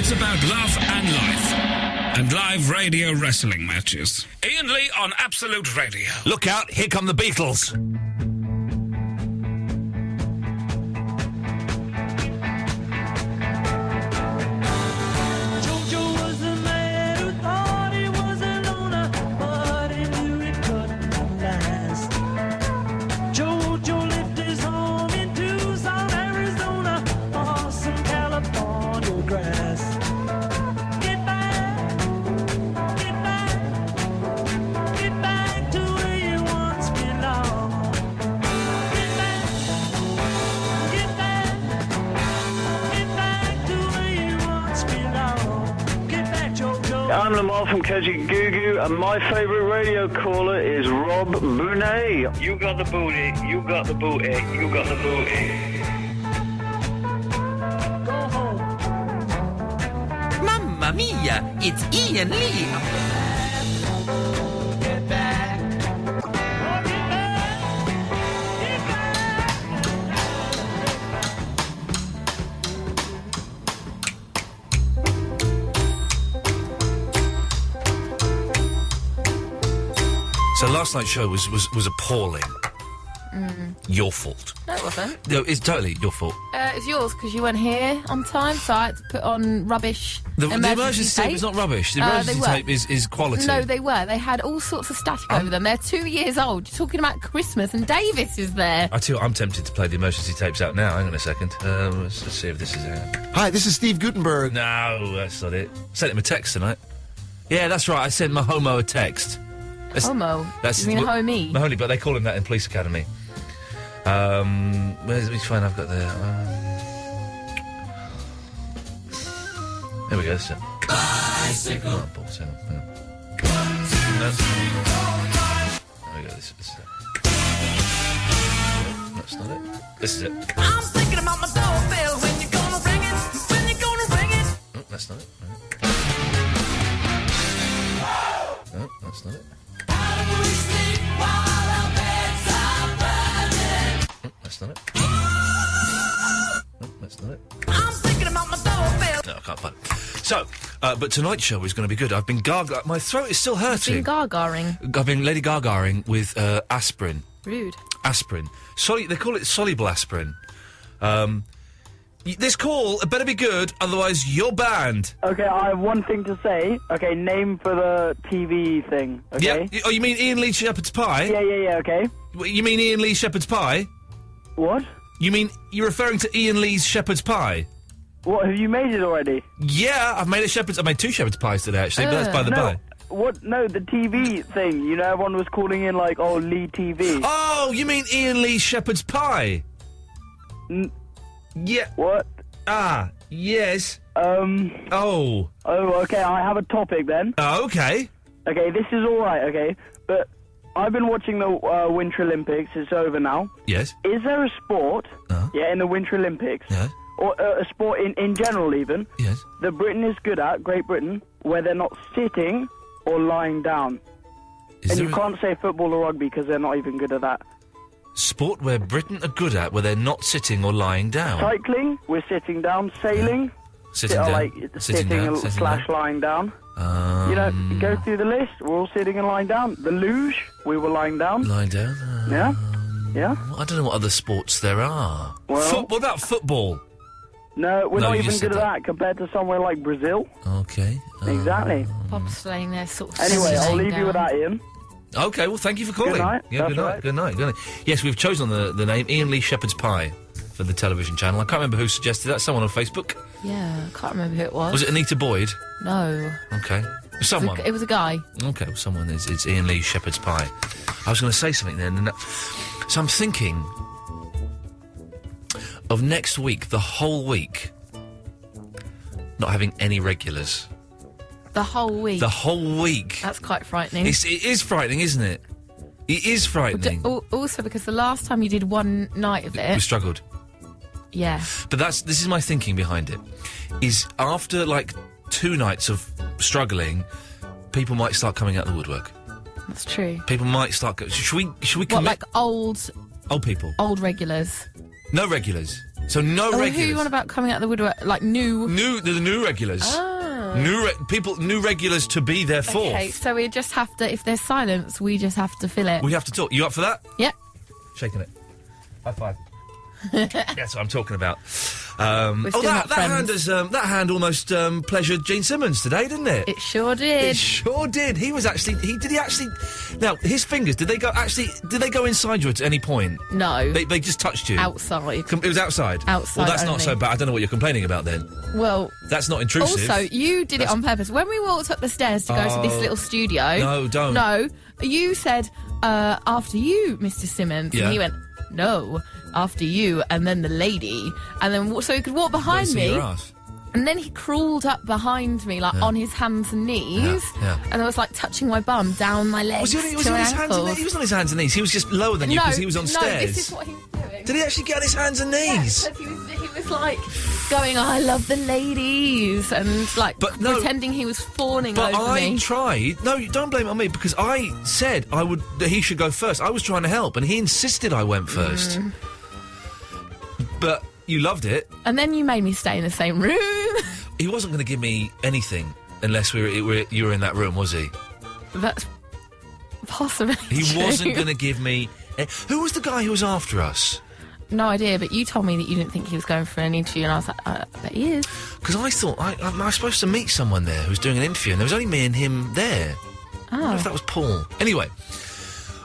It's about love and life. And live radio wrestling matches. Iain Lee on Absolute Radio. Look out, here come the Beatles. I'm Lamar from Kajagoogoo, and my favourite radio caller is Rob Bonet. You got the booty, you got the booty, you got the booty. Go home. Mamma mia, it's Iain Lee. Get back. So last night's show was appalling. Your fault. No, it wasn't. No, it's totally your fault. It's yours because you weren't here on time, so I had to put on rubbish. The emergency tape is not rubbish. The emergency tape is quality. No, they were. They had all sorts of static over them. They're 2 years old. You're talking about Christmas, and Davis is there. I tell you what, I'm tempted to play the emergency tapes out now. Hang on a second. Let's see if this is out. Hi, this is Steve Gutenberg. No, that's not it. Sent him a text tonight. Yeah, that's right. I sent my homo a text. Homo? You mean homie? Mahoney, but they call him that in Police Academy. Where's which one I've got there? There we go. That's it. Bicycle. Oh, balls, hang on. No. There we go. This is it. No, that's not it. This is it. I'm thinking about my doorbell. When you gonna ring it? When you gonna ring it? Oh, that's not it. No, that's not it. That's not it. No, that's not it. I'm thinking about my doorbell. No, I can't find it. So, but tonight's show is going to be good. I've been my throat is still hurting. Been gargaring. I've been Lady Gargaring with aspirin. Rude. Aspirin. They call it soluble aspirin. This call better be good, otherwise you're banned. Okay, I have one thing to say. Okay, name for the TV thing, okay? Yeah. Oh, you mean Iain Lee Shepherd's Pie? Yeah, okay. You mean Iain Lee Shepherd's Pie? What? You mean you're referring to Iain Lee's Shepherd's Pie? What, have you made it already? Yeah, I made two shepherd's pies today, actually, but that's by the by. What? No, the TV thing. You know, everyone was calling in like, oh, Lee TV. Oh, you mean Iain Lee's Shepherd's Pie? Yeah. What? Ah, yes. Oh. Oh, okay, I have a topic then. oh, okay. Okay, this is alright, okay? But I've been watching the Winter Olympics. It's over now. Yes. Is there a sport, in the Winter Olympics, Yes. or a sport in general even, Yes. that Britain is good at, Great Britain, where they're not sitting or lying down? And you can't say football or rugby because they're not even good at that. Sport where Britain are good at, where they're not sitting or lying down. Cycling, we're sitting down. Sailing, Sitting down. like sitting slash lying down. You know, go through the list. We're all sitting and lying down. The luge, we were lying down. Lying down? Yeah. I don't know what other sports there are. Well- What about football? No, we're No, not you even just good said at that compared to somewhere like Brazil. Okay. Exactly. Bobsleighing, they're sort of Anyway, I'll sitting leave you with down. that, Ian. Okay, well, thank you for calling. Good night. Yeah, good That's night. right. Good night. Good night. Yes, we've chosen the name Iain Lee Shepherd's Pie for the television channel. I can't remember who suggested that. Someone on Facebook. Yeah, I can't remember who it was. Was it Anita Boyd? No. Okay. Someone. It was a guy. Okay, well, someone. It's Iain Lee Shepherd's Pie. I was going to say something then. So I'm thinking of next week, the whole week, not having any regulars. The whole week. The whole week. That's quite frightening. It is frightening, isn't it? It is frightening. Also, because the last time you did one night of We it... struggled. Yeah. But this is my thinking behind it, is after, like, 2 nights of struggling, people might start coming out of the woodwork. That's true. People might start... Should we What, commit... like old Old people. regulars? No regulars. So no Who regulars. you on about coming out of the woodwork? Like new... The new regulars. New regulars to be their fourth. Okay, so we just have to... If there's silence, we just have to fill it. We have to talk. You up for that? Yep. Shaking it. High five. That's what I'm talking about. We're still not friends. That hand almost pleasured Gene Simmons today, didn't it? It sure did. It sure did. He was actually. Did he actually? Now his fingers. Did they go inside you at any point? No. They just touched you. Outside. It was outside. Outside. Well, that's not only. so bad. I don't know what you're complaining about then. Well. That's not intrusive. Also, you did it on purpose. When we walked up the stairs to go to this little studio. No, don't. No, you said after you, Mr. Simmons, Yeah. and he went no. After you, and then the lady, and then so he could walk behind me, Your ass. and then he crawled up behind me, like on his hands and knees, Yeah. and I was like touching my bum down my legs. Was he on his hands and knees? He was on his hands and knees. He was just lower than you because he was on stairs. No, this is what he was doing. Did he actually get on his hands and knees? Yeah, he was like going, I love the ladies, and like pretending he was fawning over me. I tried. No, don't blame it on me because I said that he should go first. I was trying to help, and he insisted I went first. But you loved it. And then you made me stay in the same room. He wasn't going to give me anything unless you were in that room, was he? That's possibly He true. wasn't going to give me... Who was the guy who was after us? No idea, but you told me that you didn't think he was going for an interview, and I was like, I bet he is. Because I thought I was supposed to meet someone there who was doing an interview, and there was only me and him there. I don't know if that was Paul. Anyway...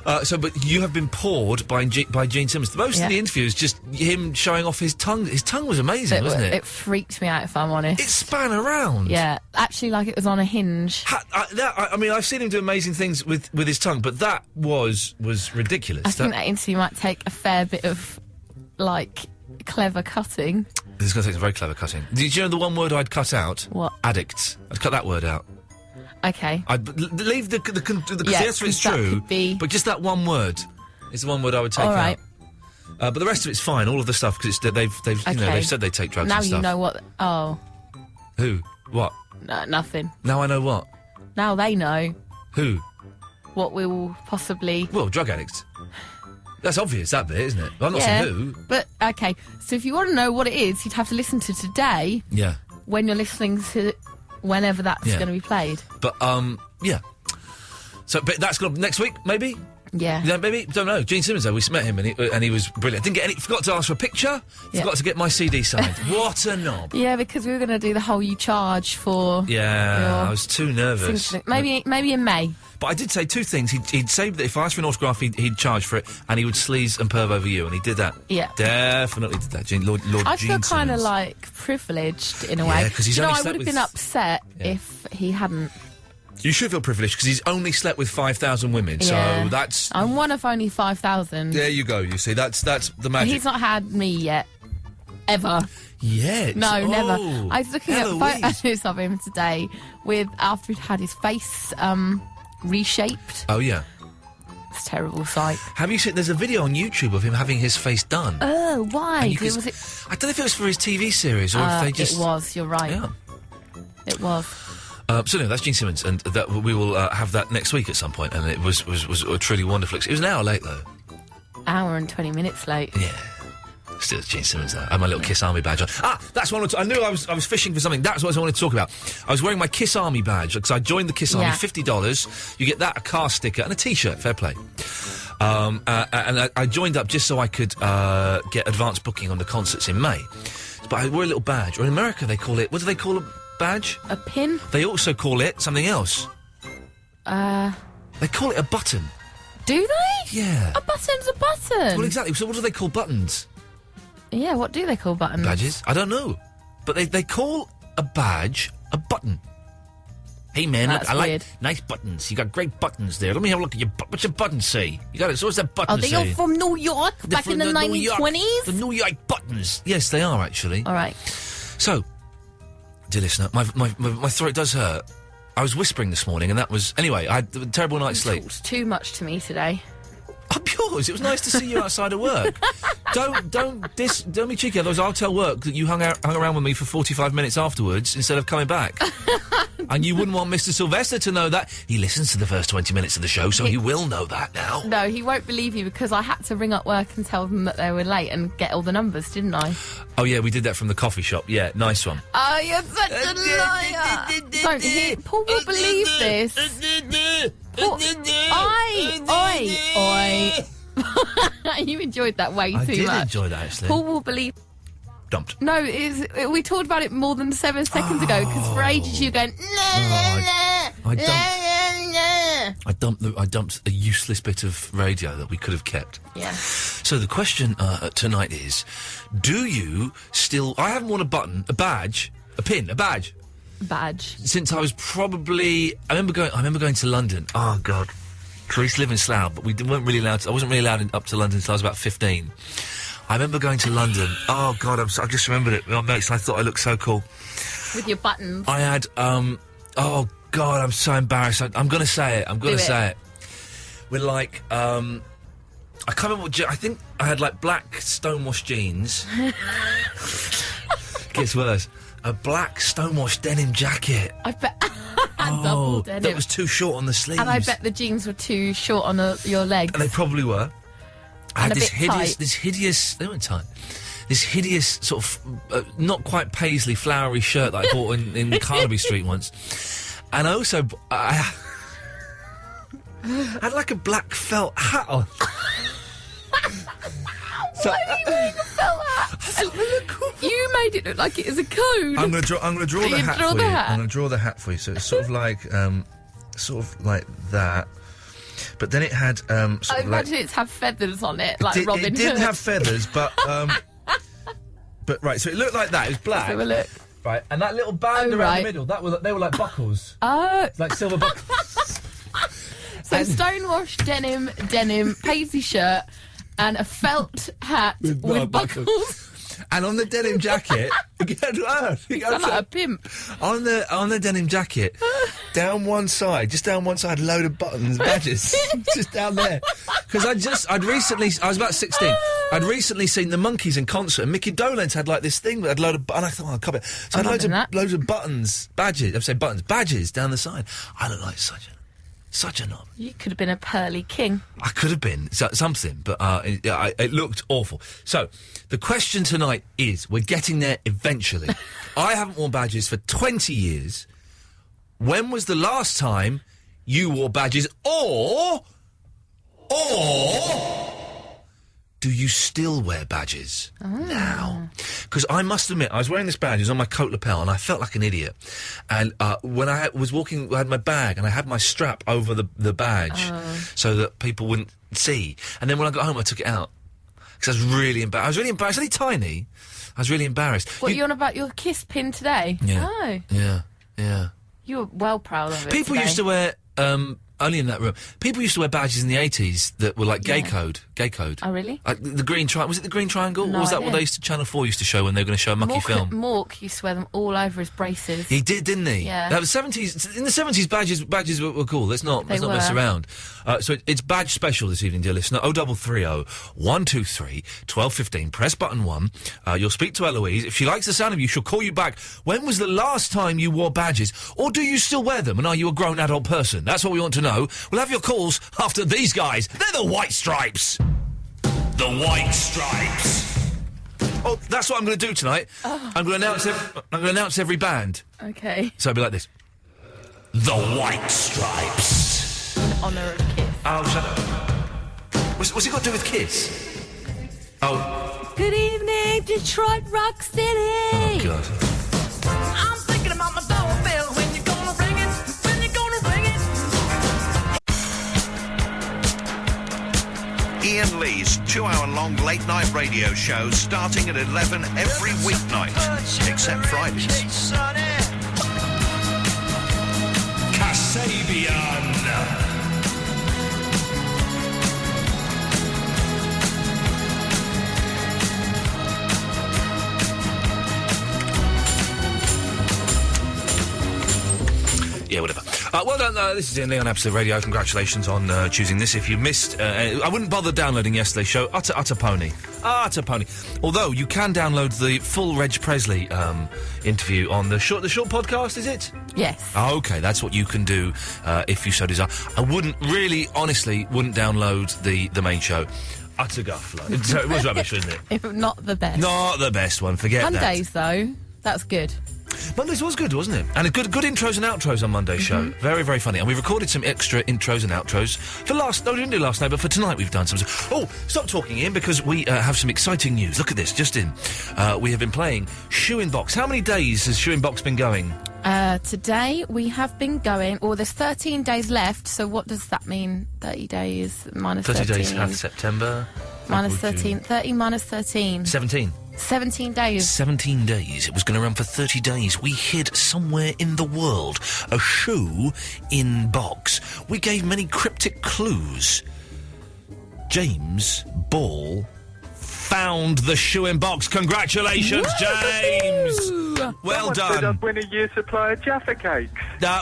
but you have been poured by Gene Simmons. Most of the interview is just him showing off his tongue. His tongue was amazing, wasn't it? It freaked me out, if I'm honest. It span around. Yeah, actually, like it was on a hinge. I mean, I've seen him do amazing things with his tongue, but that was ridiculous. I think that interview might take a fair bit of, like, clever cutting. This is going to take some very clever cutting. Did you know the one word I'd cut out? What? Addicts. I'd cut that word out. Okay. I'd leave the yes, it's true, but just that one word is the one word I would take All right. out. But the rest of it's fine. All of the stuff because they've they've said they take drugs. Now and stuff. you know what. Oh. Who? What? No, nothing. Now I know what. Now they know. Who? What we will possibly. Well, drug addicts. That's obvious, that bit, isn't it? Well, I'm not saying who. But okay, so if you want to know what it is, you'd have to listen to today. Yeah. When you're listening to. Whenever that's going to be played. But, yeah. So, but that's going to... Next week, maybe? Yeah. Yeah, maybe? Don't know. Gene Simmons, though, we met him and he was brilliant. Didn't get any... Forgot to ask for a picture. Forgot to get my CD signed. What a knob. Yeah, because we were going to do the whole you charge for... Yeah, I was too nervous. Maybe in May. But I did say two things. He'd say that if I asked for an autograph, he'd charge for it, and he would sleaze and perv over you, and he did that. Yeah. Definitely did that, Lord I Gene feel kind of Simmons. like privileged in a way. Yeah, because he's only I slept would have with... been upset if he hadn't. You should feel privileged, because he's only slept with 5,000 women, so that's... I'm one of only 5,000. There you go, you see, that's the magic. He's not had me yet. Ever. Yet? No, never. Oh, I was looking at photos of him today after he'd had his face reshaped. Oh, yeah. It's a terrible sight. Have you seen... There's a video on YouTube of him having his face done. Oh, why? I don't know if it was for his TV series or if they just... It was, you're right. Yeah. It was. So anyway, that's Gene Simmons, and that we will have that next week at some point, and it was a truly wonderful... It was an hour late, though. Hour and 20 minutes late. Yeah. Still, it's Gene Simmons, though. I had my little Kiss Army badge on. That's what I knew I was fishing for something. That's what I wanted to talk about. I was wearing my Kiss Army badge, because I joined the Kiss Army, $50. You get that, a car sticker, and a T-shirt. Fair play. And I joined up just so I could get advance booking on the concerts in May. But I wore a little badge. Or in America, they call it... What do they call a badge? A pin? They also call it something else. They call it a button. Do they? Yeah. A button's a button. Well, exactly. So what do they call buttons? Yeah, what do they call buttons? Badges? I don't know. But they call a badge a button. Hey, man, look, I like nice buttons. You got great buttons there. Let me have a look at your... What's your button say? You got it. So what's that button say? Are they all from New York back in the 1920s? The New York buttons. Yes, they are, actually. All right. So, dear listener, my throat does hurt. I was whispering this morning, and that was... Anyway, I had a terrible night's sleep. Talked too much to me today. Up yours. It was nice to see you outside of work. Don't be cheeky, otherwise I'll tell work that you hung around with me for 45 minutes afterwards instead of coming back. And you wouldn't want Mr. Sylvester to know that. He listens to the first 20 minutes of the show, so he will know that now. No, he won't believe you because I had to ring up work and tell them that they were late and get all the numbers, didn't I? Oh, yeah, we did that from the coffee shop. Yeah, nice one. Oh, you're such a liar. Don't hear... Paul will believe this. Paul... Oi. You enjoyed that way too much. I did enjoy that, actually. Paul will believe... Dumped. No, we talked about it more than 7 seconds ago because for ages you were going... I dumped a useless bit of radio that we could have kept. Yeah. So the question tonight is, do you still... I haven't worn a badge, since I was probably... I remember going to London. Oh, God. I used to live in Slough, but we weren't really allowed to... I wasn't really allowed up to London until I was about 15. I remember going to London. Oh, God, I just remembered it. Oh, mates, I thought I looked so cool. With your buttons. I had... oh, God, I'm so embarrassed. I'm going to say it. We're like... I can't remember what... I think I had, like, black stonewashed jeans. Gets worse. A black stonewashed denim jacket. I bet... Double denim. That was too short on the sleeves. And I bet the jeans were too short on your legs. And they probably were. I had this hideous... They weren't tight. This hideous sort of... not quite paisley, flowery shirt that I bought in Carnaby Street once. And I also... I had like a black felt hat on. Why are you wearing a felt hat? You made it look like it is a code. I'm going to draw the hat for you. I'm going to draw the hat for you. So it's sort of like that. But then it had I imagine it's have feathers on it, like Robin Hood. It didn't have feathers, but right. So it looked like that. It was black. Let's have a look. Right, and that little band around the middle, they were like buckles. Oh. Like silver buckles. So stonewashed denim, paisley shirt, and a felt hat with buckles. And on the denim jacket, sound like a pimp. On the denim jacket, just down one side, a load of buttons, badges, just down there. Because I was about 16. I'd recently seen the Monkees in concert, and Mickey Dolenz had like this thing that had a load of, and I thought, oh, I can't be. So I had loads of buttons, badges. I'm saying buttons, badges down the side. I look like such a knob. You could have been a pearly king. I could have been something, but it looked awful. So, the question tonight is, we're getting there eventually. I haven't worn badges for 20 years. When was the last time you wore badges, or do you still wear badges now? Because I must admit, I was wearing this badge, it was on my coat lapel, and I felt like an idiot. And when I was walking, I had my bag, and I had my strap over the badge so that people wouldn't see. And then when I got home, I took it out. Because I was really embarrassed. I was really embarrassed. Only tiny. I was really embarrassed. What, you on about your kiss pin today? Yeah. Oh. Yeah. You were well proud of it People today. used to wear... only in that room. People used to wear badges in the 80s that were like gay code. Oh, really? Like the green triangle. Was it the green triangle? No or was that idea. what they used to... Channel 4 used to show when they were going to show a mucky film? Mork used to wear them all over his braces. He did, didn't he? Yeah. That was 70s. In the 70s, badges were cool. Let's not mess around. So it's badge special this evening, dear listener. 0330 123 1215. Press button 1. You'll speak to Eloise. If she likes the sound of you, she'll call you back. When was the last time you wore badges? Or do you still wear them? And are you a grown adult person? That's what we want to know. We'll have your calls after these guys. They're the White Stripes. The White Stripes. Oh, that's what I'm going to do tonight. Oh. I'm going to announce every band. Okay. So it'll be like this. The White Stripes. In honour of Kiss. Oh, shut up. What's it got to do with Kiss? Oh. Good evening, Detroit Rock City. Oh, God. I'm thinking about my doorbell. When you gonna ring it? When you gonna ring it? Iain Lee's 2-hour-long late-night radio show starting at 11 every weeknight, except Fridays. Kasabian. Yeah, whatever. Well done. This is Iain Lee on Absolute Radio. Congratulations on choosing this. If you missed, I wouldn't bother downloading yesterday's show. Utter pony. Utter pony. Although you can download the full Reg Presley interview on the short podcast, is it? Yes. Okay, that's what you can do if you so desire. I honestly wouldn't download the main show. Utter guff. It was rubbish, wasn't it? Not the best. Not the best one. Forget that. Mondays, though, that's good. Mondays was good, wasn't it? And a good intros and outros on Monday's show. Very, very funny. And we recorded some extra intros and outros for we didn't do last night, but for tonight we've done some. Oh, stop talking, Ian, because we have some exciting news. Look at this, just in. We have been playing Shoe in Box. How many days has Shoe in Box been going? Today we have been going, there's 13 days left, so what does that mean? 30 days minus 30 13. 30 days have September. Minus 13. 30 minus 13. 17. 17 days. 17 days. It was going to run for 30 days. We hid somewhere in the world a shoe in box. We gave many cryptic clues. James Ball found the shoe in box. Congratulations, James! Well done. Said I'd win a year's supply of Jaffa cakes.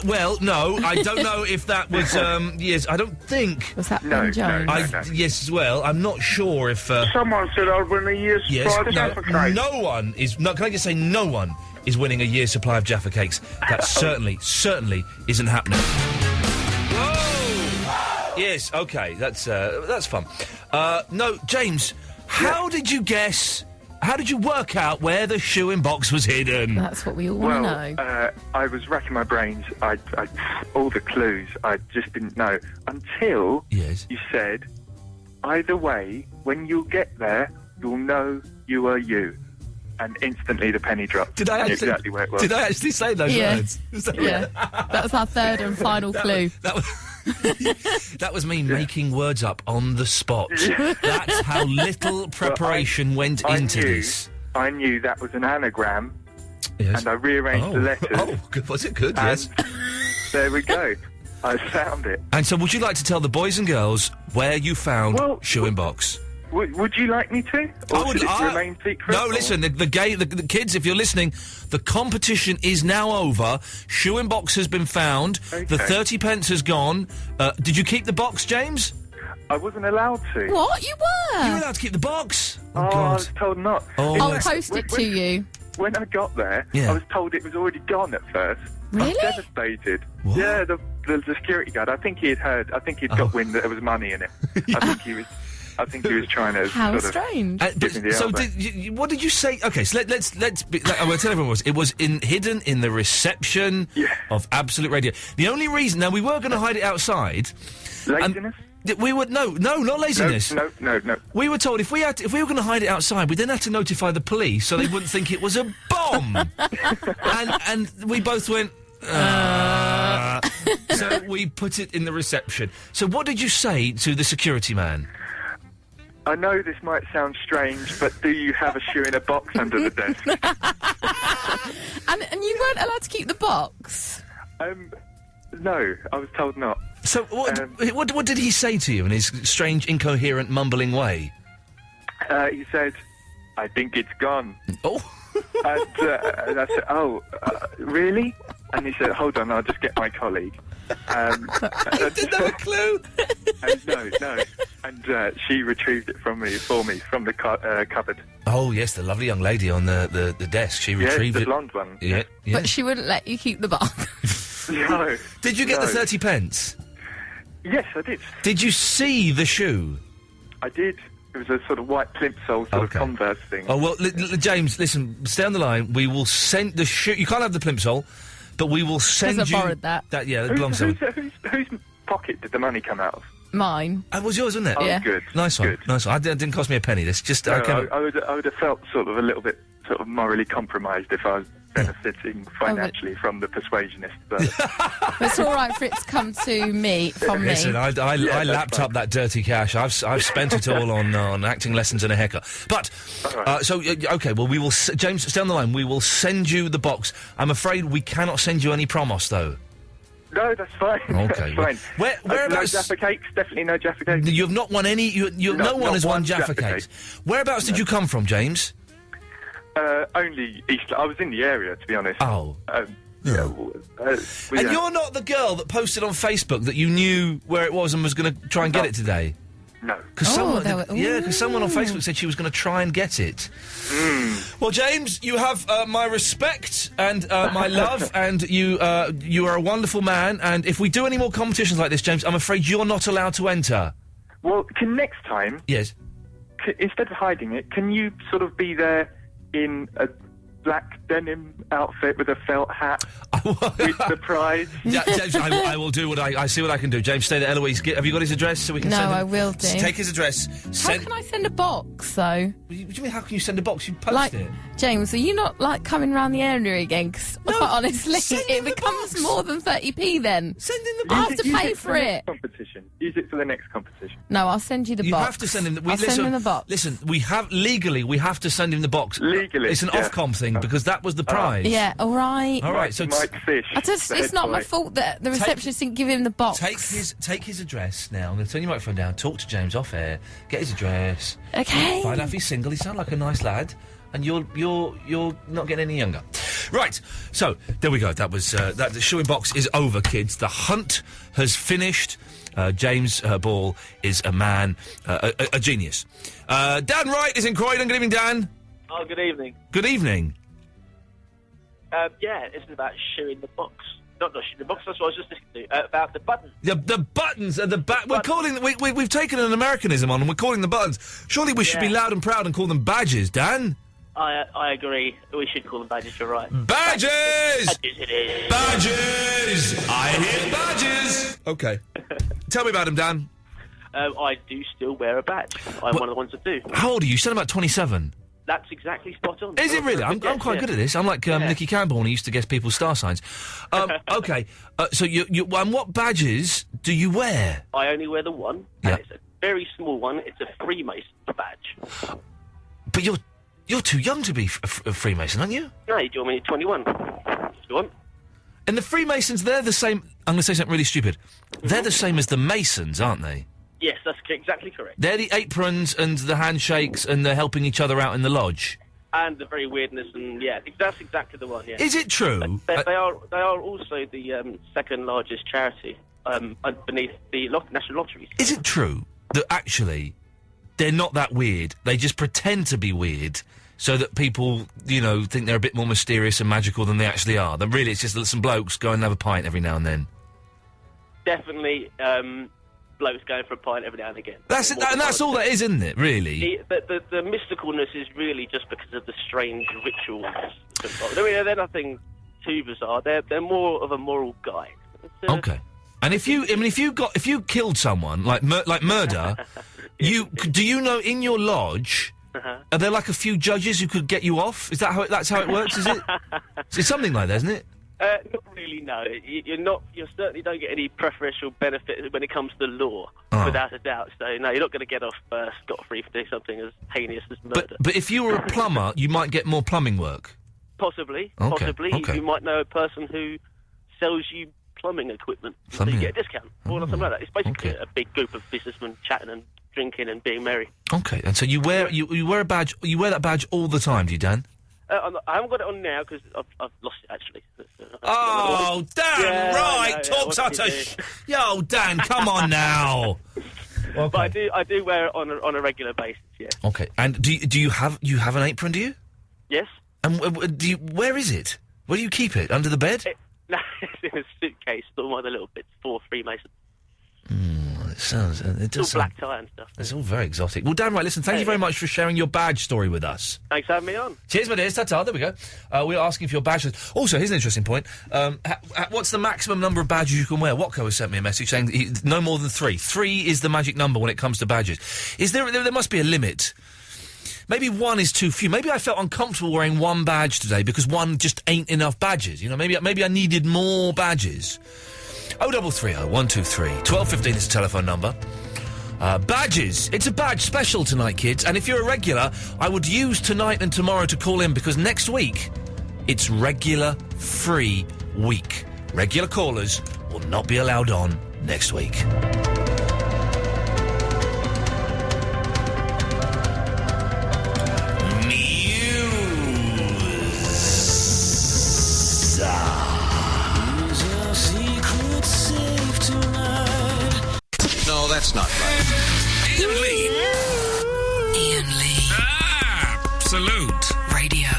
Well, no, I don't know if that was, yes, I don't think... Was that No, Ben Jones? no. Yes, well, I'm not sure if... Someone said I'd win a year's supply of Jaffa cakes. No one is... No, can I just say no one is winning a year's supply of Jaffa cakes? That certainly isn't happening. Whoa! Yes, okay, that's fun. No, James, how did you guess... How did you work out where the shoe in box was hidden? That's what we all want to know. I was racking my brains. I all the clues, I just didn't know. Until you said, either way, when you get there, you'll know you are you. And instantly the penny dropped. Did I actually, exactly where it was. Did I actually say those words? Yeah. That was our third and final clue. That was me making words up on the spot. That's how little preparation went into this. I knew that was an anagram, and I rearranged the letters. Oh, good. Was it good? Yes. There we go. I found it. And so would you like to tell the boys and girls where you found shoe in box? Would you like me to? Or should it remain secret? No, listen, the kids, if you're listening, the competition is now over. Shoe in box has been found. Okay. The 30 pence has gone. Did you keep the box, James? I wasn't allowed to. What? You were? You were allowed to keep the box? Oh, I was told not. I'll post it to you. When I got there, I was told it was already gone at first. Really? I was devastated. What? Yeah, the security guard, I think he'd got wind that there was money in it. I think he was trying to How sort strange. of give me the elbow. What did you say? Okay, so let's be... I'm going to tell everyone what it was. It was hidden in the reception of Absolute Radio. The only reason... Now, we were going to hide it outside. Laziness? We would... No, not laziness. No. We were told if we were going to hide it outside, we then had to notify the police so they wouldn't think it was a bomb. and we both went... So we put it in the reception. So what did you say to the security man? I know this might sound strange, but do you have a shoe in a box under the desk? And you weren't allowed to keep the box? No, I was told not. So what did he say to you in his strange, incoherent, mumbling way? He said, I think it's gone. Oh. And I said, really? And he said, hold on, I'll just get my colleague. I didn't have a clue. No. And she retrieved it for me from the cupboard. Oh, yes, the lovely young lady on the desk. She retrieved it. The blonde one. Yeah. But she wouldn't let you keep the box. No. Did you get the 30 pence? Yes, I did. Did you see the shoe? I did. It was a sort of white plimsoll sort of Converse thing. Oh, well, James, listen, stay on the line. We will send the shoe... You can't have the plimsoll, but we will send you... Because I borrowed that. Whose pocket did the money come out of? Mine. It was yours, wasn't it? Oh, Yeah. good. Nice one. Good. Nice one. It didn't cost me a penny. This just... No, I would have felt sort of a little bit sort of morally compromised if I was benefiting financially from the persuasionist. But It's all right for it to come to me, from me. Listen, I lapped up that dirty cash. I've spent it all on acting lessons and a haircut. But, okay, well, we will... James, stay on the line. We will send you the box. I'm afraid we cannot send you any promos, though. No, that's fine. Okay. That's fine. Whereabouts... No Jaffa cakes? Definitely no Jaffa cakes? You have not won any... No one has won Jaffa cakes. Whereabouts did you come from, James? Only East... I was in the area, to be honest. Oh. And you're not the girl that posted on Facebook that you knew where it was and was going to try and get it today? No. Because someone on Facebook said she was going to try and get it. Well, James, you have my respect and my love, and you are a wonderful man. And if we do any more competitions like this, James, I'm afraid you're not allowed to enter. Well, can next time... Yes. Instead of hiding it, can you sort of be there in a black denim outfit with a felt hat with the prize? Yeah, James, I will do what I see what I can do. James, stay there. Eloise, have you got his address so we can send him? No, I will do. Take his address. How can I send a box, though? What do you mean, how can you send a box? You post it. James, are you not, coming round the area again? Because, quite honestly, it becomes more than 30p then. Send in the box. I have to pay for it. Use it for the next competition. No, I'll send you the box. You have to send him I'll send him the box. Listen, we have to send him the box. Legally. It's an Ofcom thing, because that was the prize. Yeah, all right. All right, so... Mike Fish. It's not my fault that the receptionist didn't give him the box. Take his address now. I'm going to turn your microphone down, talk to James off air, get his address. Okay. Find out if he's single. He sounds like a nice lad. And you're not getting any younger. Right, so, there we go. That was, the shoeing box is over, kids. The hunt has finished. James Ball is a man, a genius. Dan Wright is in Croydon. Good evening, Dan. Oh, good evening. Good evening. Yeah, it's about shoeing the box. Not shoeing the box, that's what I was just listening to. About the buttons. The buttons are the we're calling... We've taken an Americanism on and we're calling them buttons. Surely we should be loud and proud and call them badges, Dan. I agree. We should call them badges, you're right. Badges! Badges it is. Badges! I hear badges! Okay. Tell me about them, Dan. I do still wear a badge. I'm one of the ones that do. How old are you? You said about 27. That's exactly spot on. Is it really? I'm quite good at this. I'm like Nicky Campbell when he used to guess people's star signs. Okay, so you and what badges do you wear? I only wear the one. Yeah. And it's a very small one. It's a Freemason badge. But you're too young to be a Freemason, aren't you? No, you do. I mean, you're 21. You want? And the Freemasons, they're the same... I'm going to say something really stupid. They're the same as the Masons, aren't they? Yes, that's exactly correct. They're the aprons and the handshakes and they're helping each other out in the lodge. And the very weirdness, and that's exactly the one. Yeah. Is it true? They are also the second largest charity beneath the National Lotteries. Is it true that actually they're not that weird? They just pretend to be weird so that people, think they're a bit more mysterious and magical than they actually are. That really it's just that some blokes go and have a pint every now and then. Definitely. Blokes going for a pint every now and again. That's it, and that's all that is, isn't it, really? The mysticalness is really just because of the strange rituals. I mean, they're nothing too bizarre. They're more of a moral guide. Okay. And if you killed someone, like murder, do you know in your lodge, are there like a few judges who could get you off? Is that that's how it works, is it? It's something like that, isn't it? Not really, no. You certainly don't get any preferential benefit when it comes to the law, without a doubt. So, no, you're not going to get off scot-free for doing something as heinous as murder. But if you were a plumber, you might get more plumbing work. Possibly. Okay, possibly. okay. You might know a person who sells you plumbing equipment, so you get a discount, or something like that. It's basically a big group of businessmen chatting and drinking and being merry. Okay, and so you wear a badge. You wear that badge all the time, do you, Dan? I haven't got it on now because I've lost it, actually. Oh, Dan, right. Talk such a... Yo, Dan, come on now. Okay. But I do wear it on a regular basis, yeah. Okay, and do you have an apron, do you? Yes. And where is it? Where do you keep it? Under the bed? No, it's in a suitcase, all my other little bits for Freemason. It does all black tie and stuff. It's all very exotic. Well, Dan, right, listen, thank you very much for sharing your badge story with us. Thanks for having me on. Cheers, my dears. Ta-ta, there we go. We're asking for your badges. Also, here's an interesting point. What's the maximum number of badges you can wear? Watco has sent me a message saying no more than 3. 3 is the magic number when it comes to badges. There must be a limit. Maybe 1 is too few. Maybe I felt uncomfortable wearing 1 badge today because 1 just ain't enough badges. Maybe I needed more badges. 0330 123 1215 is the telephone number. Badges. It's a badge special tonight, kids. And if you're a regular, I would use tonight and tomorrow to call in because next week, it's regular free week. Regular callers will not be allowed on next week. News. best nightlife. Iain Lee. Iain Lee. Absolute Radio.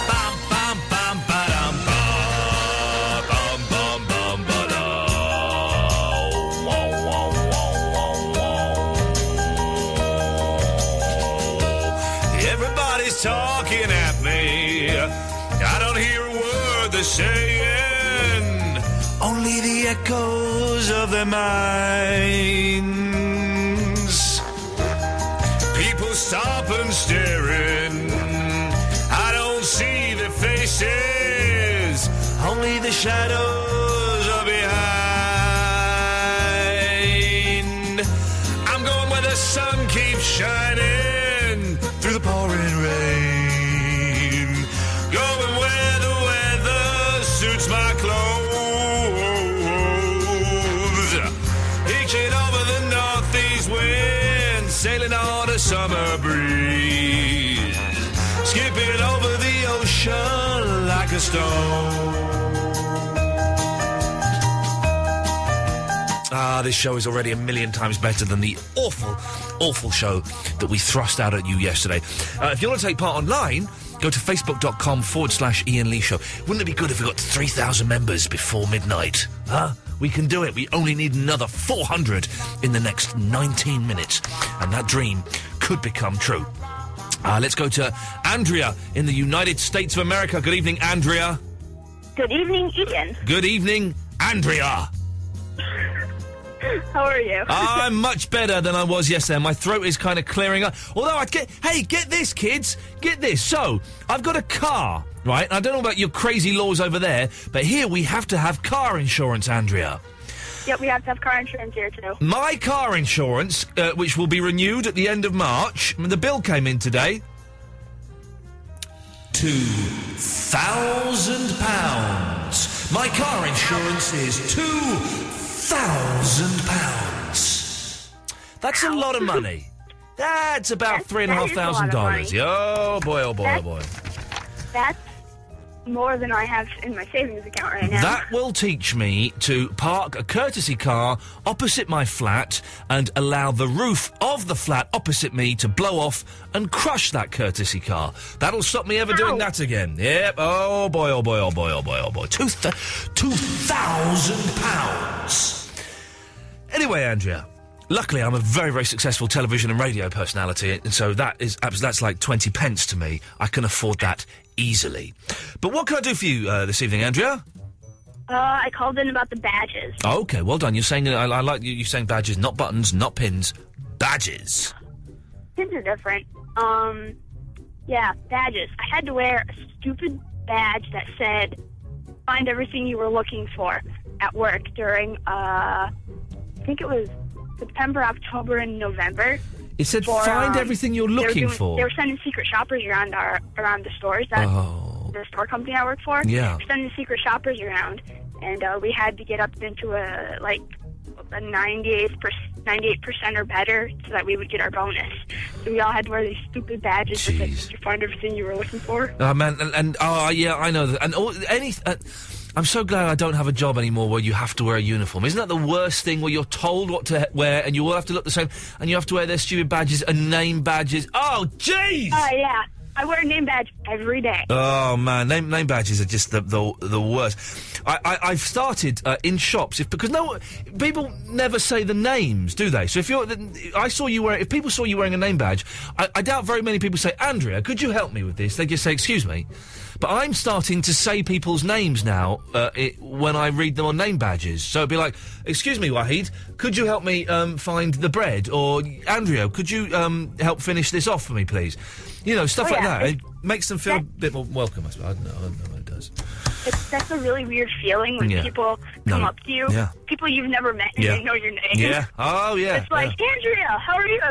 Bum, bum, bum, ba-dum, bum, bum, bum, bum, ba-dum. Wow, wow, wow, wow, wow. Everybody's talking at me. I don't hear a word they're saying. Only the echoes of their minds. People stop and staring. I don't see their faces. Only the shadows are behind. I'm going where the sun keeps shining through the pouring rain. Going where the weather suits my clothes. Reaching over the northeast wind, sailing on a summer breeze, skipping over the ocean like a stone. This show is already a million times better than the awful, awful show that we thrust out at you yesterday. If you want to take part online, go to facebook.com/Iain Lee Show. Wouldn't it be good if we got 3,000 members before midnight? Huh? We can do it. We only need another 400 in the next 19 minutes. And that dream could become true. Let's go to Andrea in the United States of America. Good evening, Andrea. Good evening, Ian. Good evening, Andrea. How are you? I'm much better than I was yesterday. My throat is kind of clearing up. Although get this, kids. Get this. So, I've got a car, right? I don't know about your crazy laws over there, but here we have to have car insurance, Andrea. Yep, we have to have car insurance here, too. My car insurance, which will be renewed at the end of March, the bill came in today. £2,000. My car insurance is £2,000. That's a lot of money. That's about $3,500. Oh boy! Oh boy! Oh boy! That's more than I have in my savings account right now. That will teach me to park a courtesy car opposite my flat and allow the roof of the flat opposite me to blow off and crush that courtesy car. That'll stop me ever doing that again. Yep. Oh boy! Oh boy! Oh boy! Oh boy! Oh boy! £2,000. Anyway, Andrea. Luckily, I'm a very, very successful television and radio personality, and so that's like 20 pence to me. I can afford that easily. But what can I do for you this evening, Andrea? I called in about the badges. Oh, okay, well done. You're saying I like you saying badges, not buttons, not pins, badges. Pins are different. Yeah, badges. I had to wear a stupid badge that said "Find everything you were looking for" at work during I think it was September, October, and November. It said find everything you're looking for. They were sending secret shoppers around the stores that the store company I work for. Yeah. Sending secret shoppers around, and we had to get up into a 98% or better so that we would get our bonus. So we all had to wear these stupid badges that said, "Did you find everything you were looking for?" Oh man, yeah, I know that. And I'm so glad I don't have a job anymore where you have to wear a uniform. Isn't that the worst thing, where you're told what to wear and you all have to look the same and you have to wear their stupid badges and name badges? Oh, jeez! Yeah. I wear a name badge every day. Oh, man. Name badges are just the worst. I've started in shops, because people never say the names, do they? So if people saw you wearing a name badge, I doubt very many people say, "Andrea, could you help me with this?" They just say, "Excuse me." But I'm starting to say people's names now when I read them on name badges. So it'd be like, "Excuse me, Wahid, could you help me find the bread?" Or, "Andrea, could you help finish this off for me, please?" You know, stuff like that. It makes them feel a bit more welcome, I suppose. I don't know what it does. That's a really weird feeling when people come up to you. Yeah. People you've never met and they know your name. Yeah. Oh, yeah. It's like, "Andrea, how are you?"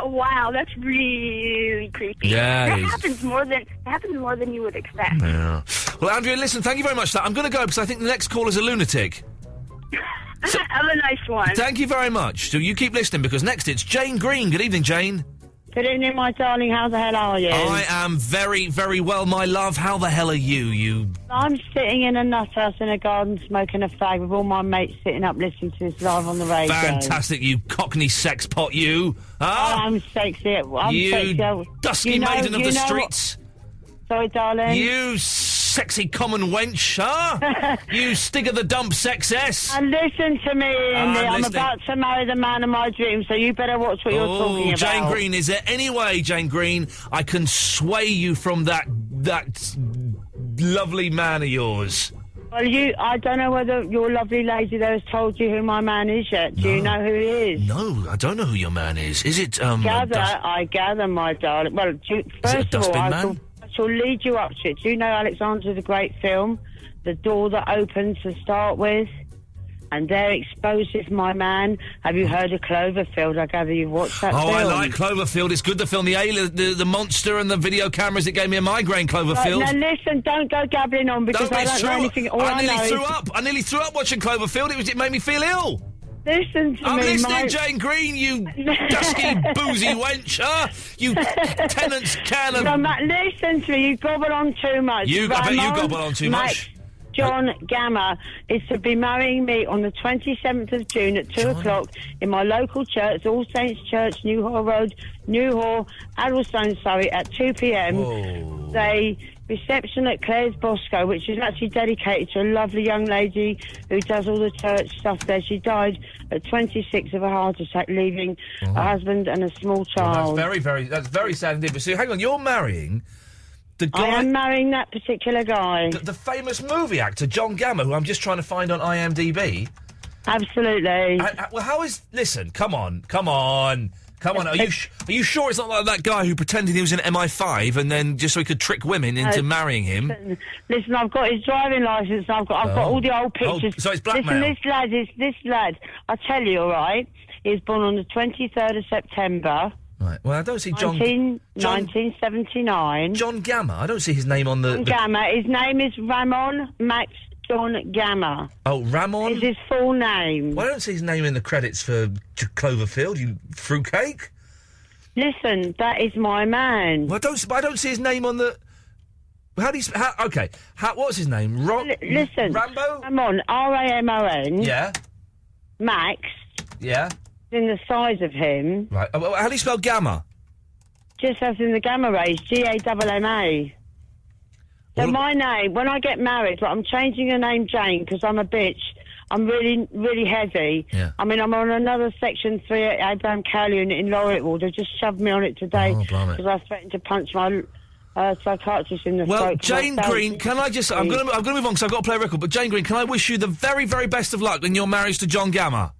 Wow, that's really creepy. Yeah, that happens more than you would expect. Yeah. Well, Andrea, listen, thank you very much for that. I'm going to go because I think the next caller's a lunatic. Have a nice one. Thank you very much. So you keep listening, because next it's Jane Green. Good evening, Jane. Good evening, my darling. How the hell are you? I am very, very well, my love. How the hell are you? I'm sitting in a nut house in a garden smoking a fag with all my mates sitting up listening to this live on the radio. Fantastic, you cockney sex pot, you. Huh? I'm sexy. You sexy. dusky maiden of the streets. Sorry, darling. You sexy common wench, huh? You stig of the dump sexess. And listen to me, Andy. I'm about to marry the man of my dreams, so you better watch what you're talking about. Jane Green, is there any way, Jane Green, I can sway you from that lovely man of yours? Well, I don't know whether your lovely lady there has told you who my man is yet. Do you know who he is? No, I don't know who your man is. Is it, I gather, my darling. Well, first of all, I shall lead you up to it. Do you know Alexander the Great film? The door that opens to start with? And there exposes my man. Have you heard of Cloverfield? I gather you've watched that film. I like Cloverfield. It's good to film the monster and the video cameras that gave me a migraine, Cloverfield. Right, now listen, don't go gabbling on because I don't know anything. I nearly threw up watching Cloverfield. It made me feel ill. Listen to me, I'm listening, Jane Green, you dusky, boozy wench, huh? You tenant's can of... No, listen to me, you gobble on too much. I bet you gobble on too much. John Gamma is to be marrying me on the 27th of June at 2 o'clock in my local church, All Saints Church, Newhall Road, Newhall, Addlestone, Surrey, at 2 p.m. The reception at Claire's Bosco, which is actually dedicated to a lovely young lady who does all the church stuff there. She died at 26 of a heart attack, leaving a husband and a small child. Well, that's very sad indeed. But so, hang on, you're marrying... I am marrying that particular guy. The famous movie actor, John Gamma, who I'm just trying to find on IMDb. Absolutely. Well, how is... Listen, come on. Are you sure it's not like that guy who pretended he was in MI5 and then just so he could trick women into marrying him? Listen, I've got his driving licence. I've got all the old pictures. So it's blackmail. Listen, this lad. I tell you, all right. He was born on the 23rd of September. Right. Well, I don't see 1979. John Gamma. I don't see his name on the... John Gamma. His name is Ramon Max John Gamma. Oh, Ramon? Is his full name. Well, I don't see his name in the credits for Cloverfield, you fruitcake. Listen, that is my man. Well, I don't see his name on the... what's his name? Listen. Rambo? Ramon, R-A-M-O-N. Yeah. Max. Yeah. In the size of him. Right. How do you spell Gamma? Just as in the gamma rays, G-A-M-M-A. So my name, when I get married, I'm changing the name Jane because I'm a bitch. I'm really, really heavy. Yeah. I mean, I'm on another Section 3 at Abraham Cowley unit in Laureate Ward. They just shoved me on it today because I threatened to punch my psychiatrist in the throat. Well, Jane Green, can I just... I'm going to move on because I've got to play a record, but Jane Green, can I wish you the very, very best of luck in your marriage to John Gamma?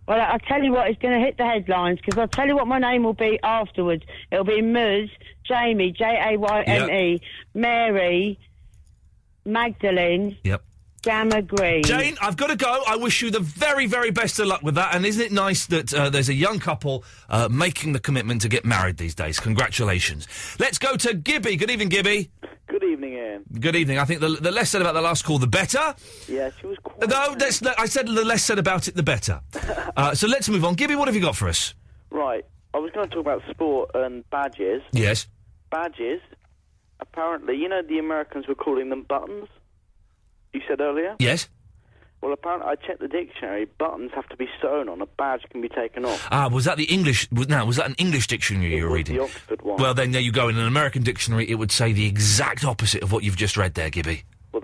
Well, I'll tell you what, it's going to hit the headlines, because I'll tell you what my name will be afterwards. It'll be Ms. Jamie, J-A-Y-M-E, Mary, Magdalene, Gamma Green. Jane, I've got to go. I wish you the very, very best of luck with that, and isn't it nice that there's a young couple making the commitment to get married these days? Congratulations. Let's go to Gibby. Good evening, Gibby. Good evening, Ian. Good evening. I think the less said about the last call, the better. Yeah, she was quite... No, I said the less said about it, the better. So let's move on. Gibby, what have you got for us? Right. I was going to talk about sport and badges. Yes. Badges, apparently, you know the Americans were calling them buttons? You said earlier? Yes. Well, apparently, I checked the dictionary. Buttons have to be sewn on. A badge can be taken off. Was that the English... was that an English dictionary you were reading? The Oxford one. Well, then there you go. In an American dictionary, it would say the exact opposite of what you've just read there, Gibby. Well,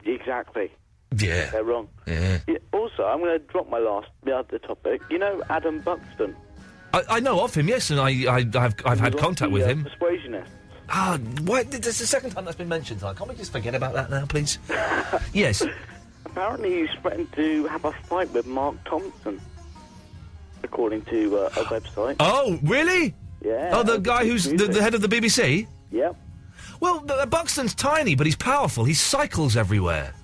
exactly. Yeah. They're wrong. Yeah. Also, I'm going to drop the other topic. You know Adam Buxton? I know of him, yes, and I've had contact with him. Persuasionist. Why? This is the second time that's been mentioned. Can't we just forget about that now, please? Yes. Apparently he's threatened to have a fight with Mark Thompson, according to a website. Oh, really? Yeah. Oh, the guy who's the head of the BBC? Yep. Well, Buxton's tiny, but he's powerful. He cycles everywhere.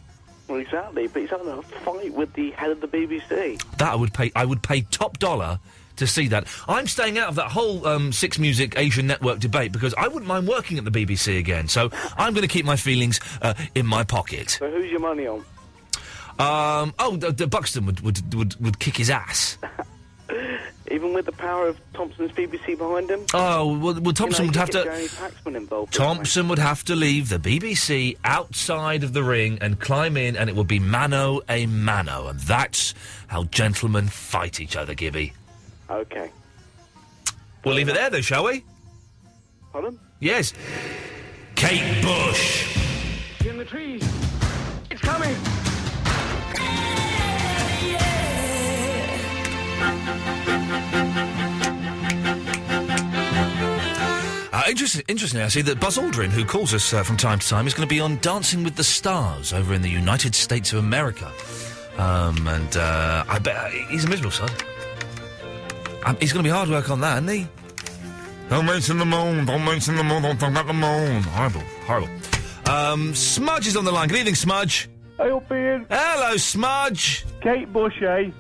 Well, exactly, but he's having a fight with the head of the BBC. That I would pay top dollar to see that. I'm staying out of that whole Six Music Asian Network debate because I wouldn't mind working at the BBC again, so I'm going to keep my feelings in my pocket. So who's your money on? The Buxton would kick his ass. Even with the power of Thompson's BBC behind him? Oh, well Thompson would have to... Jeremy Paxman involved. Thompson would have to leave the BBC outside of the ring and climb in, and it would be mano a mano. And that's how gentlemen fight each other, Gibby. OK. We'll leave it there, though, shall we? Pardon? Yes. Kate Bush. In the trees. It's coming. Interestingly, I see that Buzz Aldrin, who calls us from time to time, is going to be on Dancing with the Stars over in the United States of America. I bet he's a miserable son. He's going to be hard work on that, isn't he? Don't mention the moon, don't mention the moon, don't talk about the moon. Horrible. Smudge is on the line. Good evening, Smudge. Hey up, Ian. Hello, Smudge. Kate Bush, eh?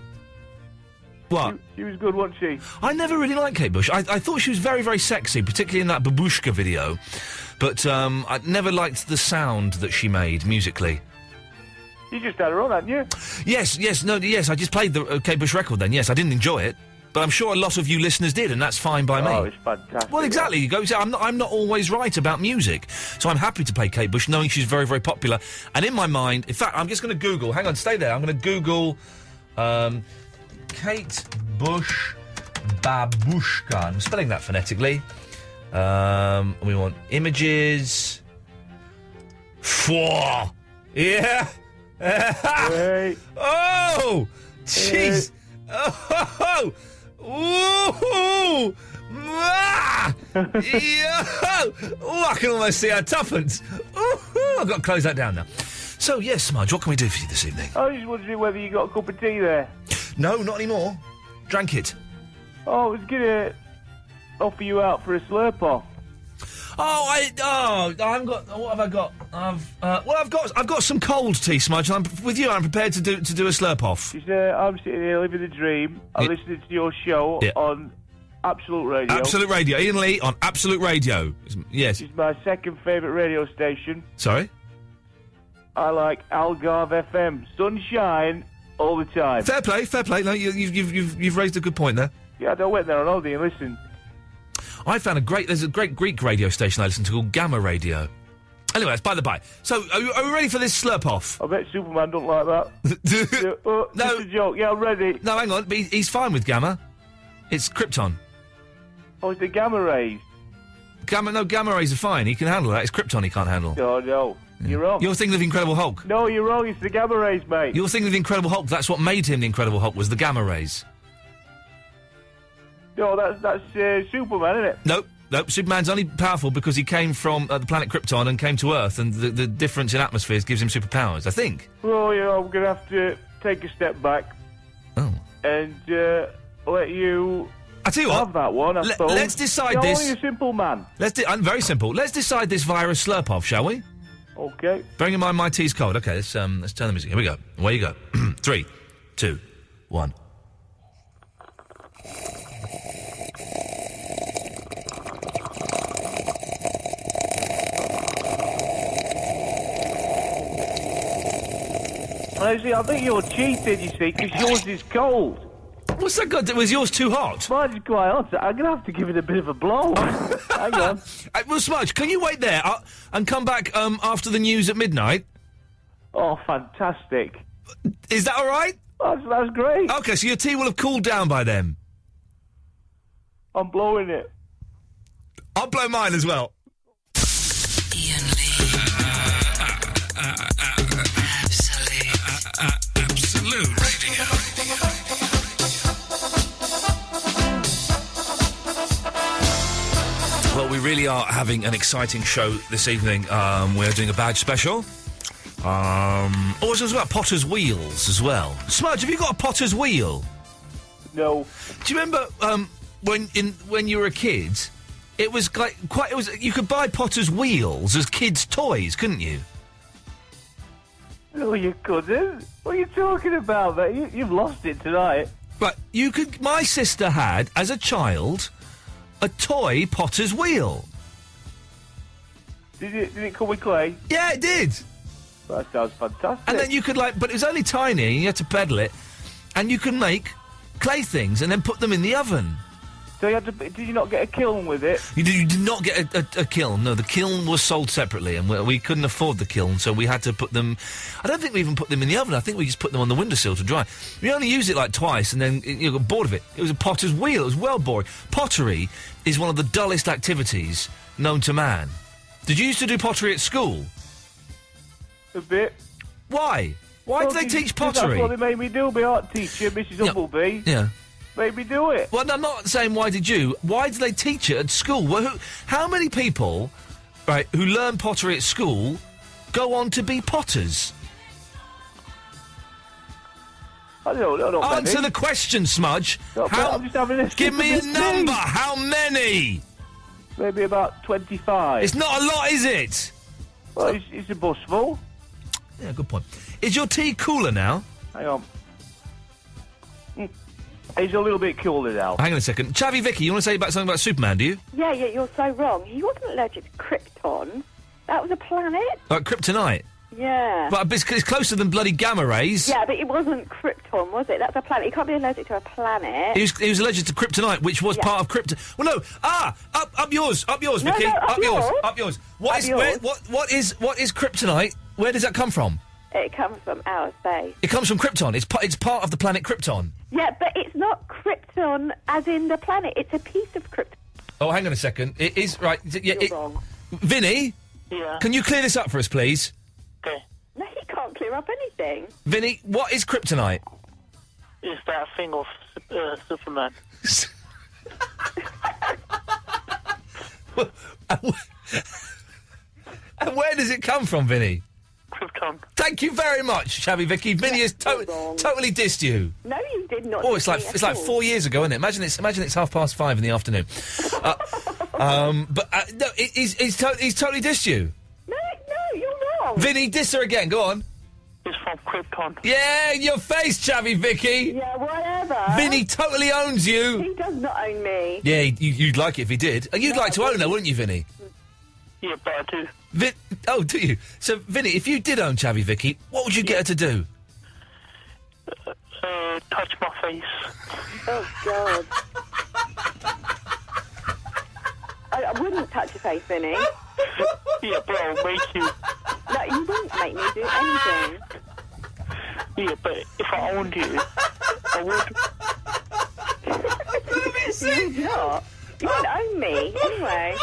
What? She was good, wasn't she? I never really liked Kate Bush. I thought she was very, very sexy, particularly in that Babushka video. But I never liked the sound that she made musically. You just had her on, hadn't you? Yes. I just played the Kate Bush record then. Yes, I didn't enjoy it, but I'm sure a lot of you listeners did, and that's fine by me. Oh, it's fantastic. Well, exactly. You go. I'm not always right about music, so I'm happy to play Kate Bush, knowing she's very, very popular. And in my mind, in fact, I'm just going to Google. Hang on, stay there. I'm going to Google. Kate Bush Babushka. I'm spelling that phonetically. We want images. Four. Yeah. Hey. Oh! Jeez! Oh! Ooh! Ah! Oh, I can almost see our tuppence. Ooh, I've got to close that down now. So, yes, Smudge, what can we do for you this evening? I was just wondering whether you got a cup of tea there. No, not anymore. Drank it. Oh, I was going to offer you out for a slurp-off. I've got. What have I got? I've got some cold tea, Smudge. I'm with you. I'm prepared to do a slurp off. I'm sitting here living the dream. I'm listening to your show on Absolute Radio. Absolute Radio. Iain Lee on Absolute Radio. Yes. It's my second favourite radio station. Sorry? I like Algarve FM. Sunshine all the time. Fair play. No, you've raised a good point there. Yeah, I went there on holiday and listened. I found there's a great Greek radio station I listen to called Gamma Radio. Anyway, that's by the by. So, are we ready for this slurp-off? I bet Superman don't like that. No. Just a joke. Yeah, I'm ready. No, hang on. But he's fine with Gamma. It's Krypton. Oh, it's the gamma rays. Gamma rays are fine. He can handle that. It's Krypton he can't handle. Oh, no. Yeah. You're wrong. You're thinking of the Incredible Hulk. No, you're wrong. It's the gamma rays, mate. You're thinking of the Incredible Hulk. That's what made him the Incredible Hulk, was the gamma rays. No, that's Superman, isn't it? Nope. Superman's only powerful because he came from the planet Krypton and came to Earth, and the difference in atmospheres gives him superpowers, I think. Well, I'm going to have to take a step back. Oh. And let you... I tell you what. Have that one, I suppose. Let's decide You're this. only a simple man. I'm very simple. Let's decide this via a slurp-off, shall we? Okay. Bearing in mind my tea's cold. Okay, let's turn the music. Here we go. Away you go. 3, 2, 1. I think you're cheating, you see, because yours is cold. What's that got? Was yours too hot? Mine's quite hot. I'm going to have to give it a bit of a blow. Hang on. Well, Smudge, can you wait there and come back after the news at midnight? Oh, fantastic. Is that all right? That's great. Okay, so your tea will have cooled down by then. I'm blowing it. I'll blow mine as well. Iain Lee. Absolute Radio. Well, we really are having an exciting show this evening. We're doing a badge special. Also, it's about Potter's Wheels as well. Smudge, have you got a Potter's Wheel? No. Do you remember when you were a kid? It was like you could buy Potter's Wheels as kids' toys, couldn't you? No, you couldn't. What are you talking about, mate? You've lost it tonight. Right, you could. My sister had, as a child, a toy Potter's Wheel. Did it come with clay? Yeah, it did. That sounds fantastic. And then you could but it was only tiny, and you had to pedal it, and you could make clay things and then put them in the oven. So did you not get a kiln with it? You did not get a kiln. No, the kiln was sold separately, and we couldn't afford the kiln, so we had to put them... I don't think we even put them in the oven. I think we just put them on the windowsill to dry. We only used it like twice, and then you got bored of it. It was a potter's wheel. It was well boring. Pottery is one of the dullest activities known to man. Did you used to do pottery at school? A bit. Why? Why did they teach pottery? That's what they made me do. My art teacher, Mrs. Humbleby. Yeah. Made me do it. Well, I'm not saying why did you. Why did they teach it at school? Well, how many people, right, who learn pottery at school go on to be potters? I don't know. Answer the question, Smudge. I'm just having a Give me a number. How many? Maybe about 25. It's not a lot, is it? Well, it's a bus full. Yeah, good point. Is your tea cooler now? Hang on. It's a little bit cooler now. Hang on a second. Chavy Vicky, you want to say something about Superman, do you? Yeah, you're so wrong. He wasn't allergic to Krypton. That was a planet. Kryptonite? Yeah. But it's closer than bloody gamma rays. Yeah, but it wasn't Krypton, was it? That's a planet. You can't be allergic to a planet. He was allergic to kryptonite, which was part of Krypton. Well, no. Up yours, No, Vicky. no, up yours. What is kryptonite? Where does that come from? It comes from outer space. It comes from Krypton. It's part of the planet Krypton. Yeah, but it's not Krypton as in the planet. It's a piece of Krypton. Oh, hang on a second. It is right. You're wrong. Vinny? Yeah. Can you clear this up for us, please? Okay. No, he can't clear up anything. Vinny, what is kryptonite? It's that thing of Superman. And where does it come from, Vinny? Krypton. Thank you very much, Shabby Vicky. Vinny has totally dissed you. No, you did not. Oh, it's like 4 years ago, isn't it? Imagine it's 5:30 in the afternoon. No, he's totally dissed you. No, you're wrong. Vinny, diss her again. Go on. It's from Krypton. Yeah, in your face, Chavvy Vicky. Yeah, whatever. Vinny totally owns you. He does not own me. Yeah, you'd like it if he did. And you'd like to own her, wouldn't you, Vinny? Yeah, but I do. Oh, do you? So, Vinny, if you did own Chavvy Vicky, what would you get her to do? Touch my face. Oh, God. I wouldn't touch your face, Vinny. Yeah, but I'll make you. No, you won't make me do anything. Yeah, but if I owned you, I would. You're not. You won't own me, anyway.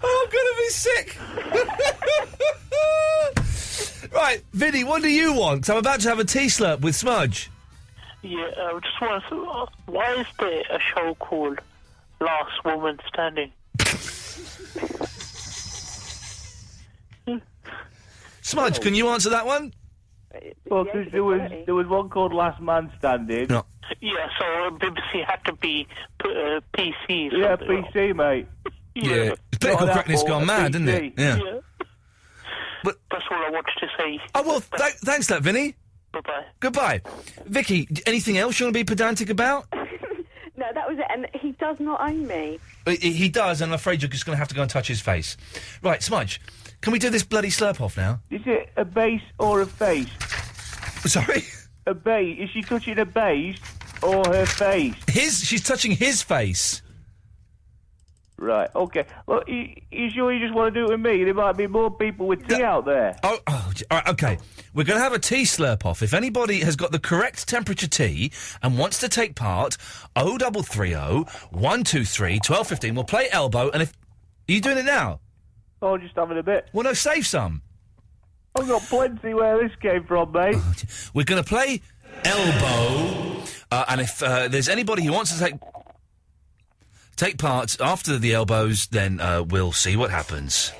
Oh, I'm gonna be sick. Right, Vinny, what do you want? 'Cause I'm about to have a tea slurp with Smudge. Yeah, I just want to ask, why is there a show called Last Woman Standing? Smudge, can you answer that one? Well, because there was one called Last Man Standing. No. Yeah, so BBC had to be PC. Yeah, PC, mate. Yeah. Political correctness gone mad, isn't it? Yeah. But that's all I wanted to say. Oh, well, thanks for that, Vinny. Bye-bye. Goodbye. Vicky, anything else you want to be pedantic about? No, that was it, and he does not own me. He does, and I'm afraid you're just going to have to go and touch his face. Right, Smudge, can we do this bloody slurp off now? Is it a base or a face? Sorry? A base. Is she touching a base or her face? She's touching his face. Right, okay. Well, you sure you just want to do it with me? There might be more people with tea out there. Oh, all right, okay. We're going to have a tea slurp off. If anybody has got the correct temperature tea and wants to take part, 0330 123 1215. We'll play elbow, and if... Are you doing it now? Oh, just having a bit. Well, no, save some. I've got plenty where this came from, mate. We're going to play elbow, and if there's anybody who wants to take part after the elbows, then we'll see what happens.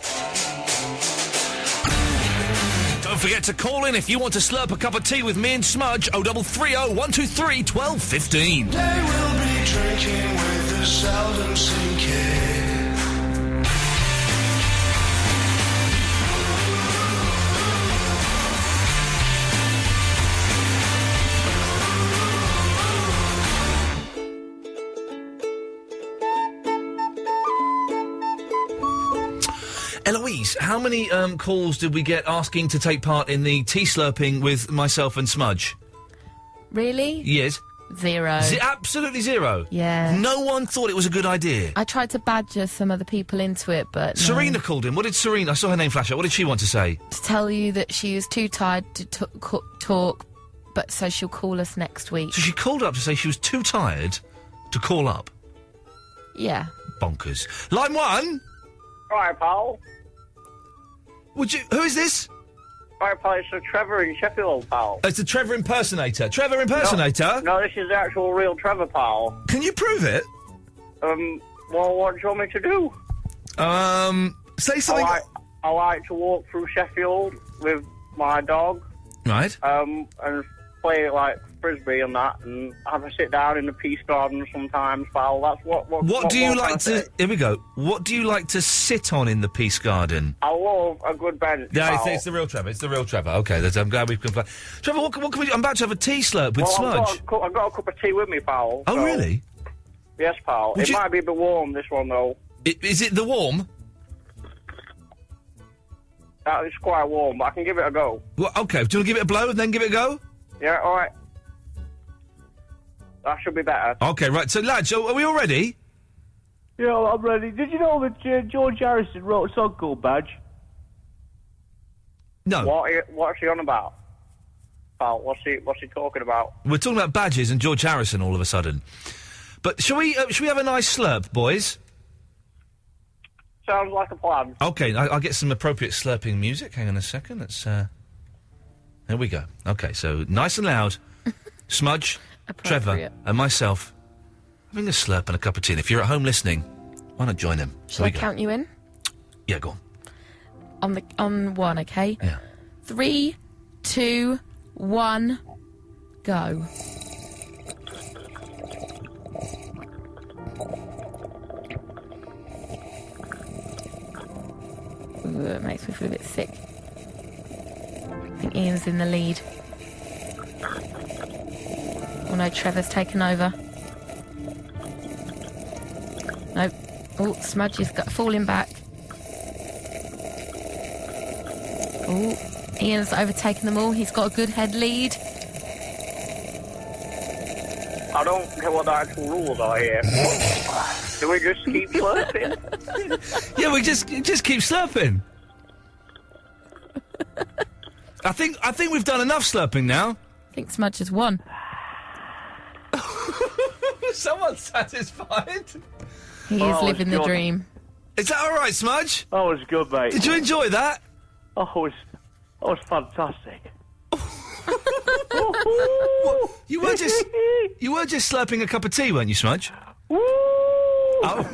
Don't forget to call in if you want to slurp a cup of tea with me and Smudge. 0330 123 1215. They will be drinking with the seldom sinking. Eloise, how many calls did we get asking to take part in the tea slurping with myself and Smudge? Really? Yes. 0. Absolutely 0? Yeah. No one thought it was a good idea? I tried to badger some other people into it, but no. Serena called in. What did Serena... I saw her name flash up. What did she want to say? To tell you that she was too tired to talk, but so she'll call us next week. So she called up to say she was too tired to call up? Yeah. Bonkers. Line 1? Hi, pal. Who is this? Hi, pal. It's a Trevor in Sheffield, pal. It's a Trevor impersonator. Trevor impersonator? No, this is the actual real Trevor, pal. Can you prove it? Well, what do you want me to do? Say something... I like to walk through Sheffield with my dog. Right. And play, like, frisbee and that, and have a sit down in the Peace Garden sometimes, pal. That's What do you like to... Here we go. What do you like to sit on in the Peace Garden? I love a good bench, Yeah, pal. it's the real Trevor. It's the real Trevor. OK, I'm glad we've confirmed. Trevor, what can we do? I'm about to have a tea slurp with Smudge. I've got a cup of tea with me, pal. Oh, so- really? Yes, pal. It might be a bit warm, this one, though. Is it the warm? It's quite warm, but I can give it a go. Well, OK, do you want to give it a blow and then give it a go? Yeah, all right. That should be better. OK, right. So, lads, are we all ready? Yeah, I'm ready. Did you know that George Harrison wrote a song called Badge? No. What's he on about? Pal, what's he talking about? We're talking about badges and George Harrison all of a sudden. But shall we have a nice slurp, boys? Sounds like a plan. OK, I'll get some appropriate slurping music. Hang on a second. Let's, There we go. OK, so nice and loud. Smudge, Trevor, and myself having a slurp and a cup of tea. And if you're at home listening, why not join them? Shall I count you in? Yeah, go on. On 1, okay? Yeah. 3, 2, 1, go. Ooh, it makes me feel a bit sick. I think Ian's in the lead. Oh no, Trevor's taken over. Nope. Oh, Smudge is falling back. Oh, Ian's overtaken them all. He's got a good head lead. I don't care what the actual rules are here. Do we just keep slurping? Yeah, we just keep slurping. I think we've done enough slurping now. I think Smudge has won. Someone's satisfied. He is living the dream. Is that all right, Smudge? Oh, it was good, mate. Did you enjoy that? Oh, it was fantastic. You were just slurping a cup of tea, weren't you, Smudge? Oh.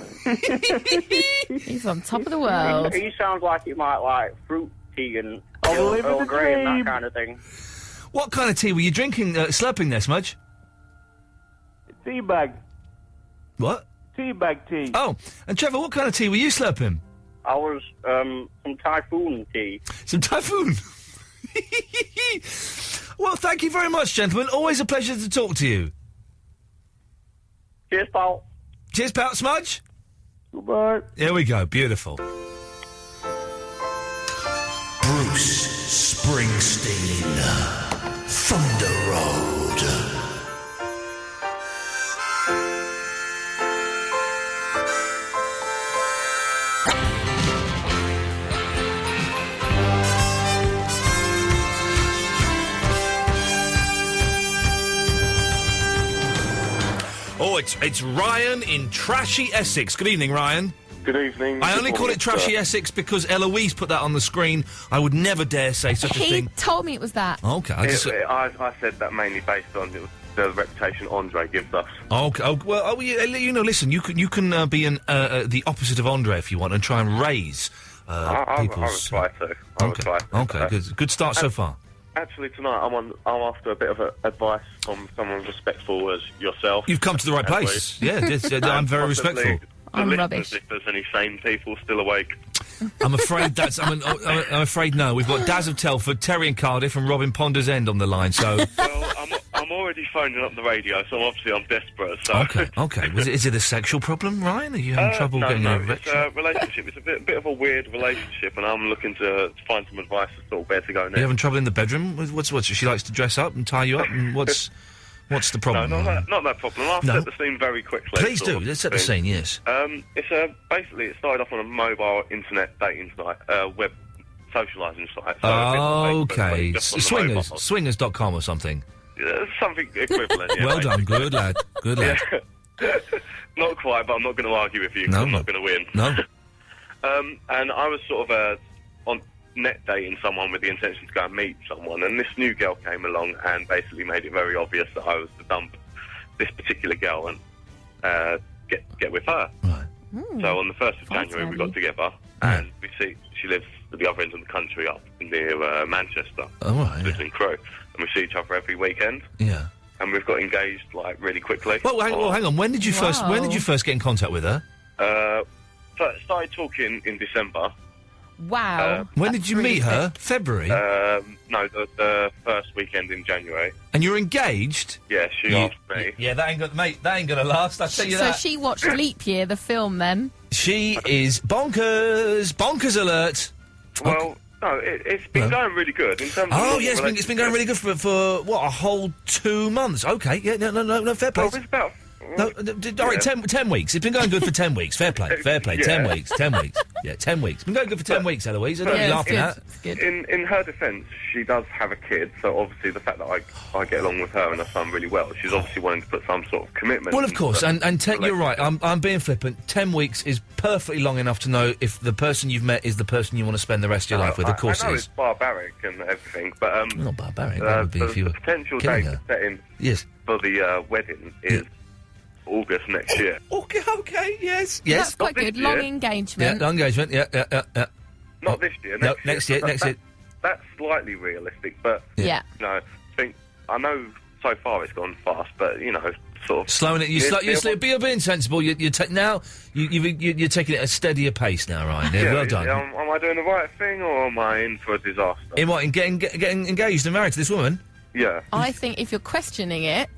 He's on top of the world. He sounds like he might like fruit tea and living Earl the Grey and dream. that kind of thing. What kind of tea were you drinking, slurping there, Smudge? Tea bag. What? Tea bag tea. Oh, and Trevor, what kind of tea were you slurping? I was some typhoon tea. Some typhoon? Well, thank you very much, gentlemen. Always a pleasure to talk to you. Cheers, pal. Cheers, pal. Smudge? Goodbye. Here we go. Beautiful. Bruce Springsteen. Thunder Road. Oh, it's Ryan in trashy Essex. Good evening, Ryan. Good evening. I only call it trashy Essex because Eloise put that on the screen. I would never dare say such a He thing. told me it was that. Okay. I said that mainly based on the reputation Andre gives us. Okay. Oh, well, you know, listen, you can be the opposite of Andre if you want and try and raise people's... I would try to. I would try to. Okay, good start so far. Actually, tonight I'm after a bit of advice from someone respectful as yourself. You've come to the right place. Yeah, I'm very respectful. I'm rubbish. If there's any sane people still awake. I'm afraid I'm afraid no. We've got Daz of Telford, Terry in Cardiff, and Robin Ponders End on the line. So. Well, I'm already phoning up the radio, so I'm desperate. So. Okay. Is it a sexual problem, Ryan? Are you having trouble getting over it? It's a relationship. It's a bit of a weird relationship, and I'm looking to find some advice as to where to go next. Are you having trouble in the bedroom? What's she likes to dress up and tie you up, and What's the problem? No, not that problem. I'll set the scene very quickly. Please do. Let's set the scene, yes. It's basically, it started off on a mobile internet dating site, web socialising site. So Okay. Swingers.com or something. Something equivalent, yeah. Well done, good lad. Good lad. Not quite, but I'm not going to argue with you, 'cause I'm not going to win. No. And I was sort of on net dating someone with the intention to go and meet someone, and this new girl came along and basically made it very obvious that I was to dump this particular girl and get with her. Right. So on the 1st of January we got together, and we see she lives at the other end of the country up near Manchester. Oh, right. Lives in Crewe, and we see each other every weekend. Yeah. And we've got engaged like really quickly. Well, hang on. When did you first get in contact with her? Started talking in December. Wow. When did you meet her? February? No, the first weekend in January. And you're engaged? Yeah, she asked me. Yeah, that ain't gonna last, I tell you that. So she watched Leap Year, the film, then? She is bonkers. Bonkers alert. Well, no, it's been going really good in terms of... Oh, yes, it's been going really good for what, a whole 2 months? Okay, yeah, no, fair play. Well, it's about... No, all right, 10 weeks. It's been going good for 10 weeks. Fair play. Yeah. 10 weeks. Yeah, 10 weeks. It's been going good for 10 weeks, Eloise. I don't know what you're laughing at. It's good. In her defence, she does have a kid, so obviously the fact that I get along with her and her son really well, she's obviously wanting to put some sort of commitment. Well, of course, and you're right. I'm being flippant. 10 weeks is perfectly long enough to know if the person you've met is the person you want to spend the rest of your life with. Of course, I know it is. it's barbaric and everything, but not barbaric. That would be if you were the potential killing date her. set in for the wedding is August next year. Okay, yes. That's quite good. Long engagement. Yeah, long engagement. Yeah. Not this year. Next year. That's slightly realistic, but yeah. I know so far it's gone fast, but sort of slowing it. You're being sensible. You're taking it at a steadier pace now, Ryan. Yeah, well done. Am I doing the right thing, or am I in for a disaster? In what? In getting engaged and married to this woman? Yeah. I think if you're questioning it,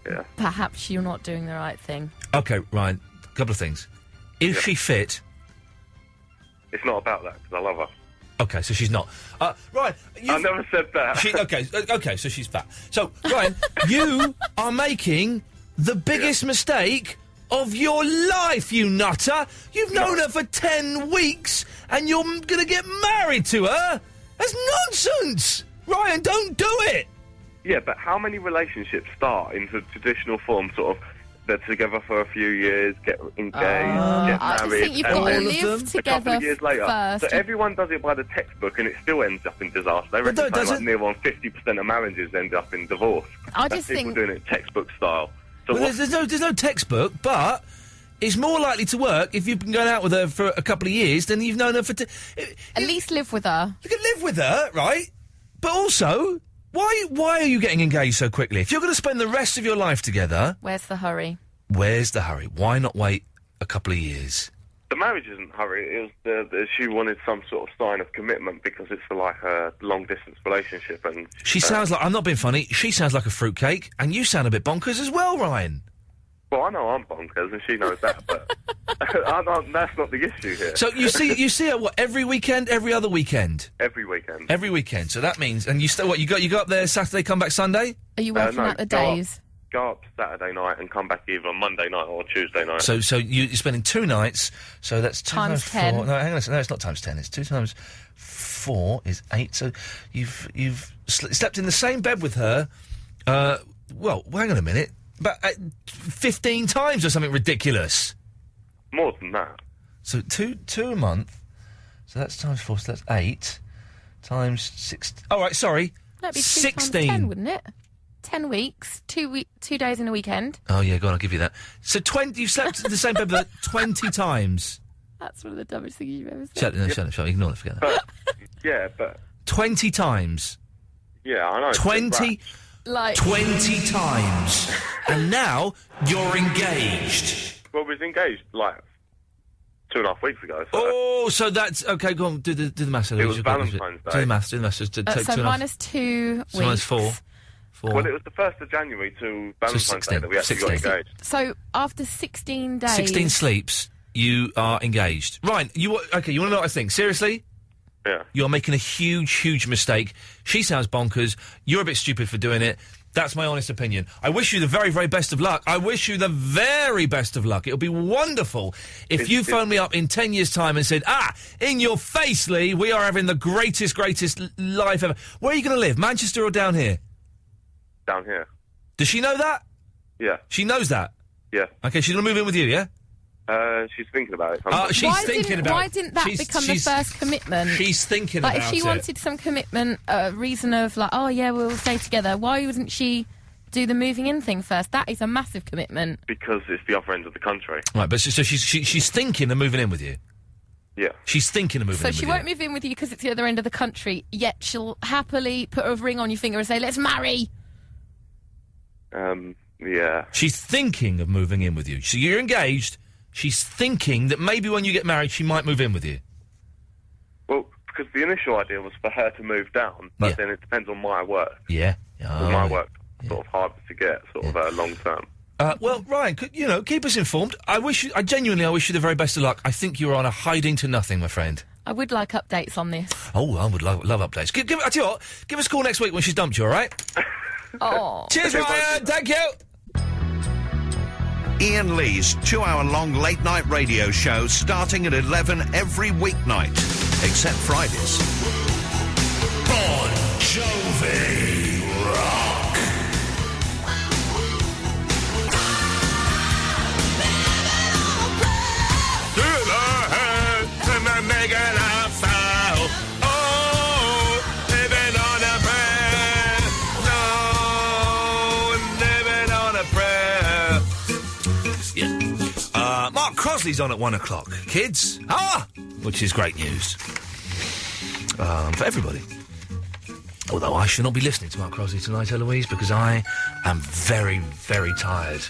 yeah, perhaps you're not doing the right thing. Okay, Ryan. A couple of things. Is she fit? It's not about that because I love her. Okay, so she's not. Ryan, I never said that. Okay, so she's fat. So, Ryan, you are making the biggest mistake of your life, you nutter. You've known her for 10 weeks, and you're going to get married to her? That's nonsense! Ryan, don't do it! Yeah, but how many relationships start in the traditional form, sort of, they're together for a few years, get engaged, get married, I just think you've got to live together a couple of years later. first. So everyone does it by the textbook, and it still ends up in disaster. They reckon like near on 50% of marriages end up in divorce. I That's just people think doing it textbook style. So well, there's no textbook, but it's more likely to work if you've been going out with her for a couple of years than you've known her for... At least live with her. You can live with her, right? But also... Why are you getting engaged so quickly? If you're going to spend the rest of your life together... Where's the hurry? Why not wait a couple of years? The marriage isn't hurry. It was she wanted some sort of sign of commitment because it's like a long-distance relationship. And she sounds like... I'm not being funny. She sounds like a fruitcake, and you sound a bit bonkers as well, Ryan. Well, I know I'm bonkers, and she knows that, but that's not the issue here. So you see her what, every weekend, every other weekend? Every weekend. Every weekend. So that means, and you still what? You go up there Saturday, come back Sunday? Are you working out the days? Go up Saturday night and come back either Monday night or Tuesday night. So you're spending 2 nights. So that's 2 times 10. 4. No, hang on a second. No, it's not times 10. It's 2 times 4 is 8. So you've slept in the same bed with her. Well, hang on a minute. But 15 times or something ridiculous. More than that. So two a month. So that's times 4. So that's 8 times 6. Oh, right, sorry. That'd be 16. 10, wouldn't it? 10 weeks, 2 days in a weekend. Oh yeah, go on, I'll give you that. So 20. You've slept in the same bed with her 20 times. That's one of the dumbest things you've ever said. Shut up. Ignore it. Forget that. Yeah, but 20 times. Yeah, I know. 20 times. And now you're engaged. Well, we was engaged, 2.5 weeks ago. So so that's... Okay, go on, do the maths. It was Valentine's Day. Do the maths. So minus 2 weeks. So minus 4. Well, it was the 1st of January to Valentine's Day that we actually got engaged. So after 16 days... 16 sleeps, you are engaged. Ryan, you want to know what I think? Seriously? Yeah. You're making a huge, huge mistake. She sounds bonkers. You're a bit stupid for doing it. That's my honest opinion. I wish you the very, very best of luck. I wish you the very best of luck. It'll be wonderful if you phoned me up in 10 years' time and said, in your face, Lee, we are having the greatest life ever. Where are you going to live, Manchester or down here? Down here. Does she know that? Yeah. She knows that? Yeah. Okay, she's going to move in with you, yeah? She's thinking about it. Why didn't that become the first commitment? She's thinking about it. Like, if she wanted some commitment, a reason of, like, oh, yeah, we'll stay together, why wouldn't she do the moving in thing first? That is a massive commitment. Because it's the other end of the country. Right, but so she's thinking of moving in with you? Yeah. She's thinking of moving in with you? So she won't move in with you because it's the other end of the country, yet she'll happily put a ring on your finger and say, let's marry! Yeah. She's thinking of moving in with you. So you're engaged... She's thinking that maybe when you get married, she might move in with you. Well, because the initial idea was for her to move down, but then it depends on my work. Yeah. My work sort of harder to get, sort of long term. Well, Ryan, keep us informed. I genuinely wish you the very best of luck. I think you're on a hiding to nothing, my friend. I would like updates on this. Oh, I would love updates. I tell you what, give us a call next week when she's dumped you, all right? Oh. Cheers, Ryan. Thank you. Iain Lee's 2-hour-long late-night radio show starting at 11 every weeknight, except Fridays. Bon Jovi Rock. Through the head, and I'm making a foul. Oh, living on a prayer. No, living on a prayer. Yeah. Mark Crosley's on at 1 o'clock. Kids, which is great news. For everybody. Although I should not be listening to Mark Crosley tonight, Eloise, because I am very, very tired.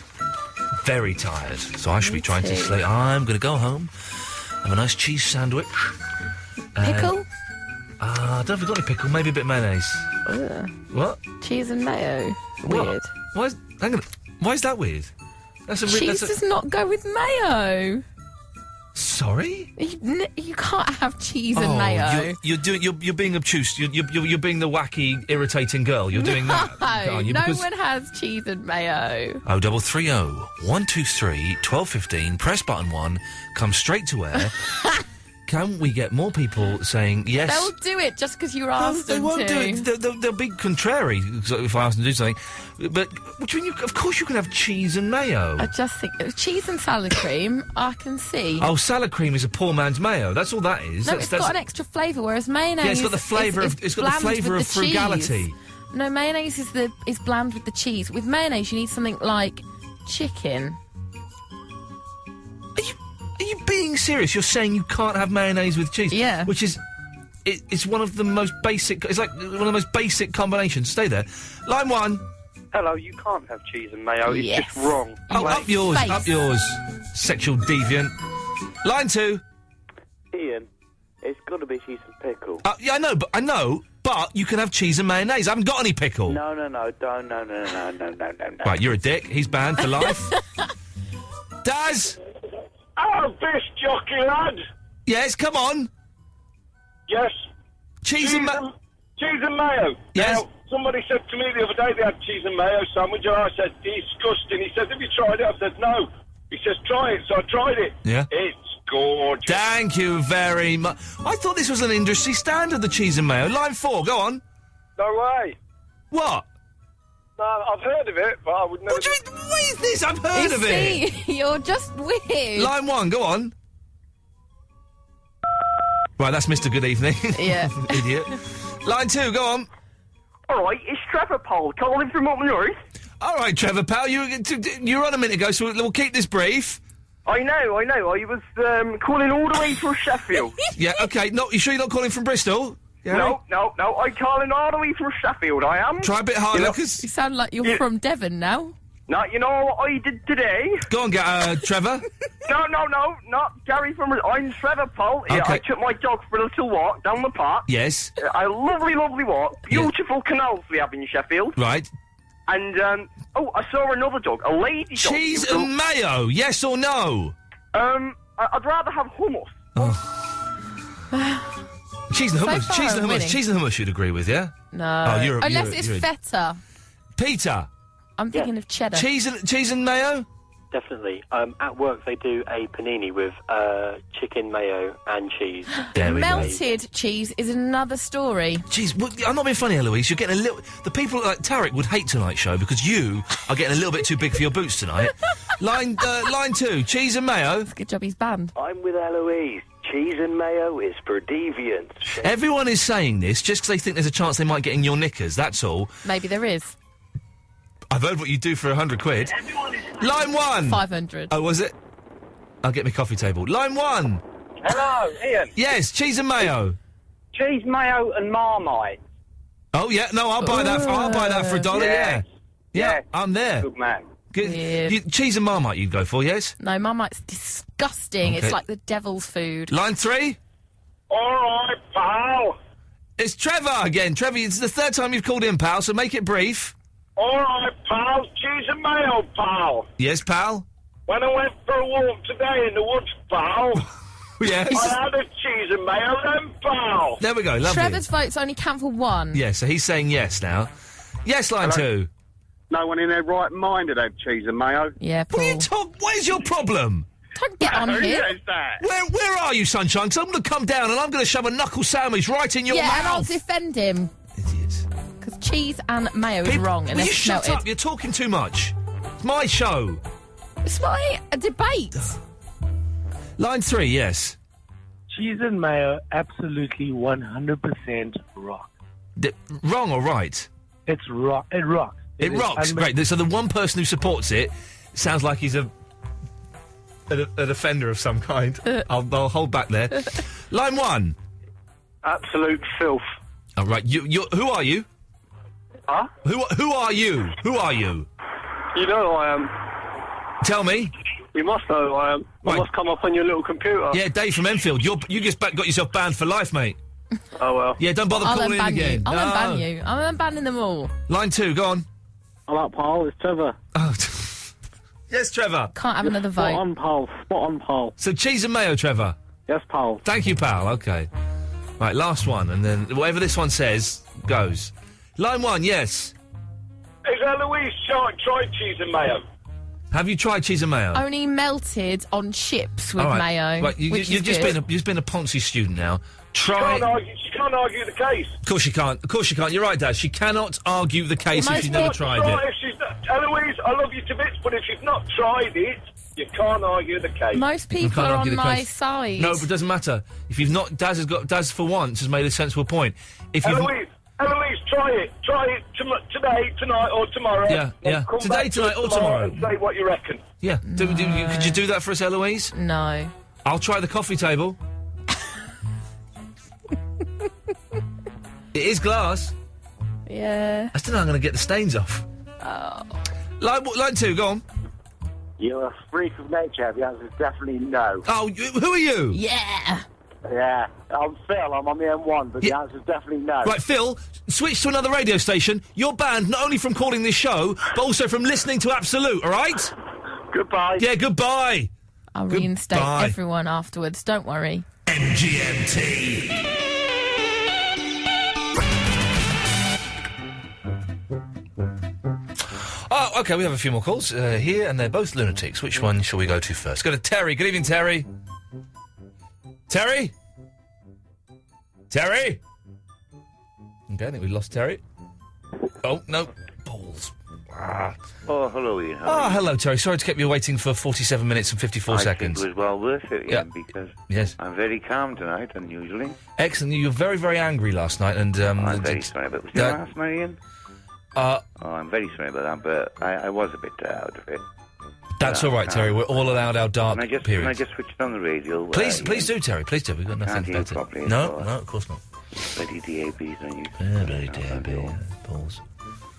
Very tired. So I should be trying to sleep. I'm going to go home, have a nice cheese sandwich. Pickle? I don't know if we've got any pickle, maybe a bit of mayonnaise. Ugh. What? Cheese and mayo. Weird. Why is that weird? Cheese does not go with mayo. Sorry? You can't have cheese and mayo. You're being obtuse. You're being the wacky, irritating girl. You're doing that. No one has cheese and mayo. 0330 123 1215. Press button 1. Come straight to air. Can we get more people saying yes? They'll do it just because you asked them to. They won't do it. They'll be contrary if I ask them to do something. But what do you mean? Of course you can have cheese and mayo. I just think cheese and salad cream, I can see. Oh, salad cream is a poor man's mayo. That's all that is. No, it's got an extra flavour, whereas mayonnaise... Yeah, it's got the flavour of frugality. Cheese. No, mayonnaise is bland with the cheese. With mayonnaise, you need something like chicken. Are you being serious? You're saying you can't have mayonnaise with cheese? Yeah. Which is... It's one of the most basic... It's like one of the most basic combinations. Stay there. Line 1. Hello, you can't have cheese and mayo. Yes. It's just wrong. Oh, up yours, sexual deviant. Line 2. Iain, it's got to be cheese and pickle. Yeah, I know, but you can have cheese and mayonnaise. I haven't got any pickle. No, don't, no. Right, you're a dick. He's banned for life. Daz! Oh, this jockey lad! Yes, come on. Yes. Cheese and mayo. Yes. Now, somebody said to me the other day they had cheese and mayo sandwich, and I said, disgusting. He says, have you tried it? I said, no. He says, try it. So I tried it. Yeah. It's gorgeous. Thank you very much. I thought this was an industry standard, the cheese and mayo. Line 4, go on. No way. What? No, I've heard of it, but I would never... What do you mean? What is this? I've heard of it. You're just weird. Line 1, go on. Right, that's Mr. Good Evening. Yeah. Idiot. Line 2, go on. All right, it's Trevor Pole, calling from up north. All right, Trevor, pal, you were on a minute ago, so we'll keep this brief. I know. I was calling all the way from Sheffield. Yeah, OK. No, you sure you're not calling from Bristol? Yeah. No, I'm calling all the way from Sheffield, I am. Try a bit harder, because... You sound like you're from Devon now. No, you know what I did today? Go on, Trevor. No, not Gary from... I'm Trevor Pole. Yeah, Okay. I took my dog for a little walk down the park. Yes. A lovely walk. Beautiful canals we have in Sheffield. Right. And, I saw another dog, a lady dog. Cheese and mayo, yes or no? I'd rather have hummus. Cheese and hummus. So far Cheese and I'm hummus. winning. Cheese and hummus you'd agree with, yeah? No. Oh, Unless it's feta. Peter. I'm thinking of cheddar. Cheese and mayo? Definitely. At work, they do a panini with chicken, mayo, and cheese. Melted cheese is another story. Jeez, well, I'm not being funny, Eloise. You're getting a little... The people like Tarek would hate tonight's show because you are getting a little bit too big for your boots tonight. Line 2, cheese and mayo. Good job he's banned. I'm with Eloise. Cheese and mayo is for deviants. Everyone is saying this just because they think there's a chance they might get in your knickers, that's all. Maybe there is. I've heard what you do for 100 quid. Line 1. 500. Oh, was it? I'll get my coffee table. Line 1. Hello, Ian. Yes, cheese and mayo. Cheese, mayo, and Marmite. Oh yeah, no, I'll buy that. I'll buy that for $1. Yes. Yeah, I'm there. Good man. Good. Cheese and Marmite, you'd go for, yes? No, Marmite's disgusting. Okay. It's like the devil's food. Line 3. All right, pal. It's Trevor again. Trevor, it's the third time you've called in, pal. So make it brief. All right, pal. Cheese and mayo, pal. Yes, pal. When I went for a walk today in the woods, pal. Yes. I had a cheese and mayo then, pal. There we go. Lovely. Trevor's votes only count for one. Yeah, so he's saying yes now. Yes, line 2. No one in their right mind would have cheese and mayo. Yeah, Paul. What is your problem? Don't get on Who here. says that? Where are you, Sunshine? Because I'm going to come down and I'm going to shove a knuckle sandwich right in your mouth. Yeah, and I'll defend him. Idiots. Because cheese and mayo is wrong. Will Unless you it's shut melted. up? You're talking too much. It's my show. It's my debate. Line 3, yes. Cheese and mayo, absolutely 100% rock. Wrong or right? It's rock. It rocks. It rocks. Great. So the one person who supports it sounds like he's an offender of some kind. I'll hold back there. Line 1. Absolute filth. All right. Who are you? Huh? Who are you? Who are you? You know who I am. Tell me. You must know who I am. I must come up on your little computer. Yeah, Dave from Enfield. You just got yourself banned for life, mate. Oh, well. Yeah, don't bother I'll calling in unban again. you. I'll unban you. I'm unbanning them all. Line 2, go on. Hello, pal. It's Trevor. Oh, yes, Trevor. Can't have another vote. Spot on, pal. Spot on, pal. So cheese and mayo, Trevor. Yes, pal. Thank you, pal. Okay. Right, last one, and then whatever this one says goes. Line 1, yes. Is Eloise tried cheese and mayo? Have you tried cheese and mayo? Only melted on chips with All right. mayo. Right, you've just been a Ponzi student now. Try. She can't argue the case. Of course she can't. Of course she can't. You're right, Dad. She cannot argue the case if she's never tried it. If she's not, Eloise, I love you to bits, but if she's not tried it, you can't argue the case. Most people are on my side. No, but it doesn't matter. If you've not, Daz for once has made a sensible point. If you've Eloise, try it. Try it today, tonight, or tomorrow. Yeah, yeah. Come Today, back to tonight, us or tomorrow. and say what you reckon. Yeah. Could you do that for us, Eloise? No. I'll try the coffee table. It is glass. Yeah. I still know I'm going to get the stains off. Oh. Line 2, go on. You're a freak of nature. The answer is definitely no. Oh, who are you? Yeah. Yeah. I'm Phil. I'm on the M1, but the answer is definitely no. Right, Phil, switch to another radio station. You're banned not only from calling this show, but also from listening to Absolute, all right? Goodbye. Yeah, goodbye. I'll reinstate everyone afterwards. Don't worry. MGMT. Oh, OK, we have a few more calls here, and they're both lunatics. Which one shall we go to first? Go to Terry. Good evening, Terry. Terry? Terry? OK, I think we lost Terry. Oh, no. Balls. Ah. Oh, hello, Ian. Oh, hello, Terry. Sorry to keep you waiting for 47 minutes and 54 seconds. I think it was well worth it, Ian, because yes. I'm very calm tonight, unusually. Excellent. You were very, very angry last night, and... I'm very sorry about it. Was your last night, Ian? Oh, I'm very sorry about that, but I was a bit out of it. That's all right, Terry. We're all allowed our dark periods. Can I just switch it on the radio? Please do, Terry. Please do. We've got nothing Can't hear better. properly, No, so no, of course not. Bloody DABs on you. Yeah, bloody DAB. Balls.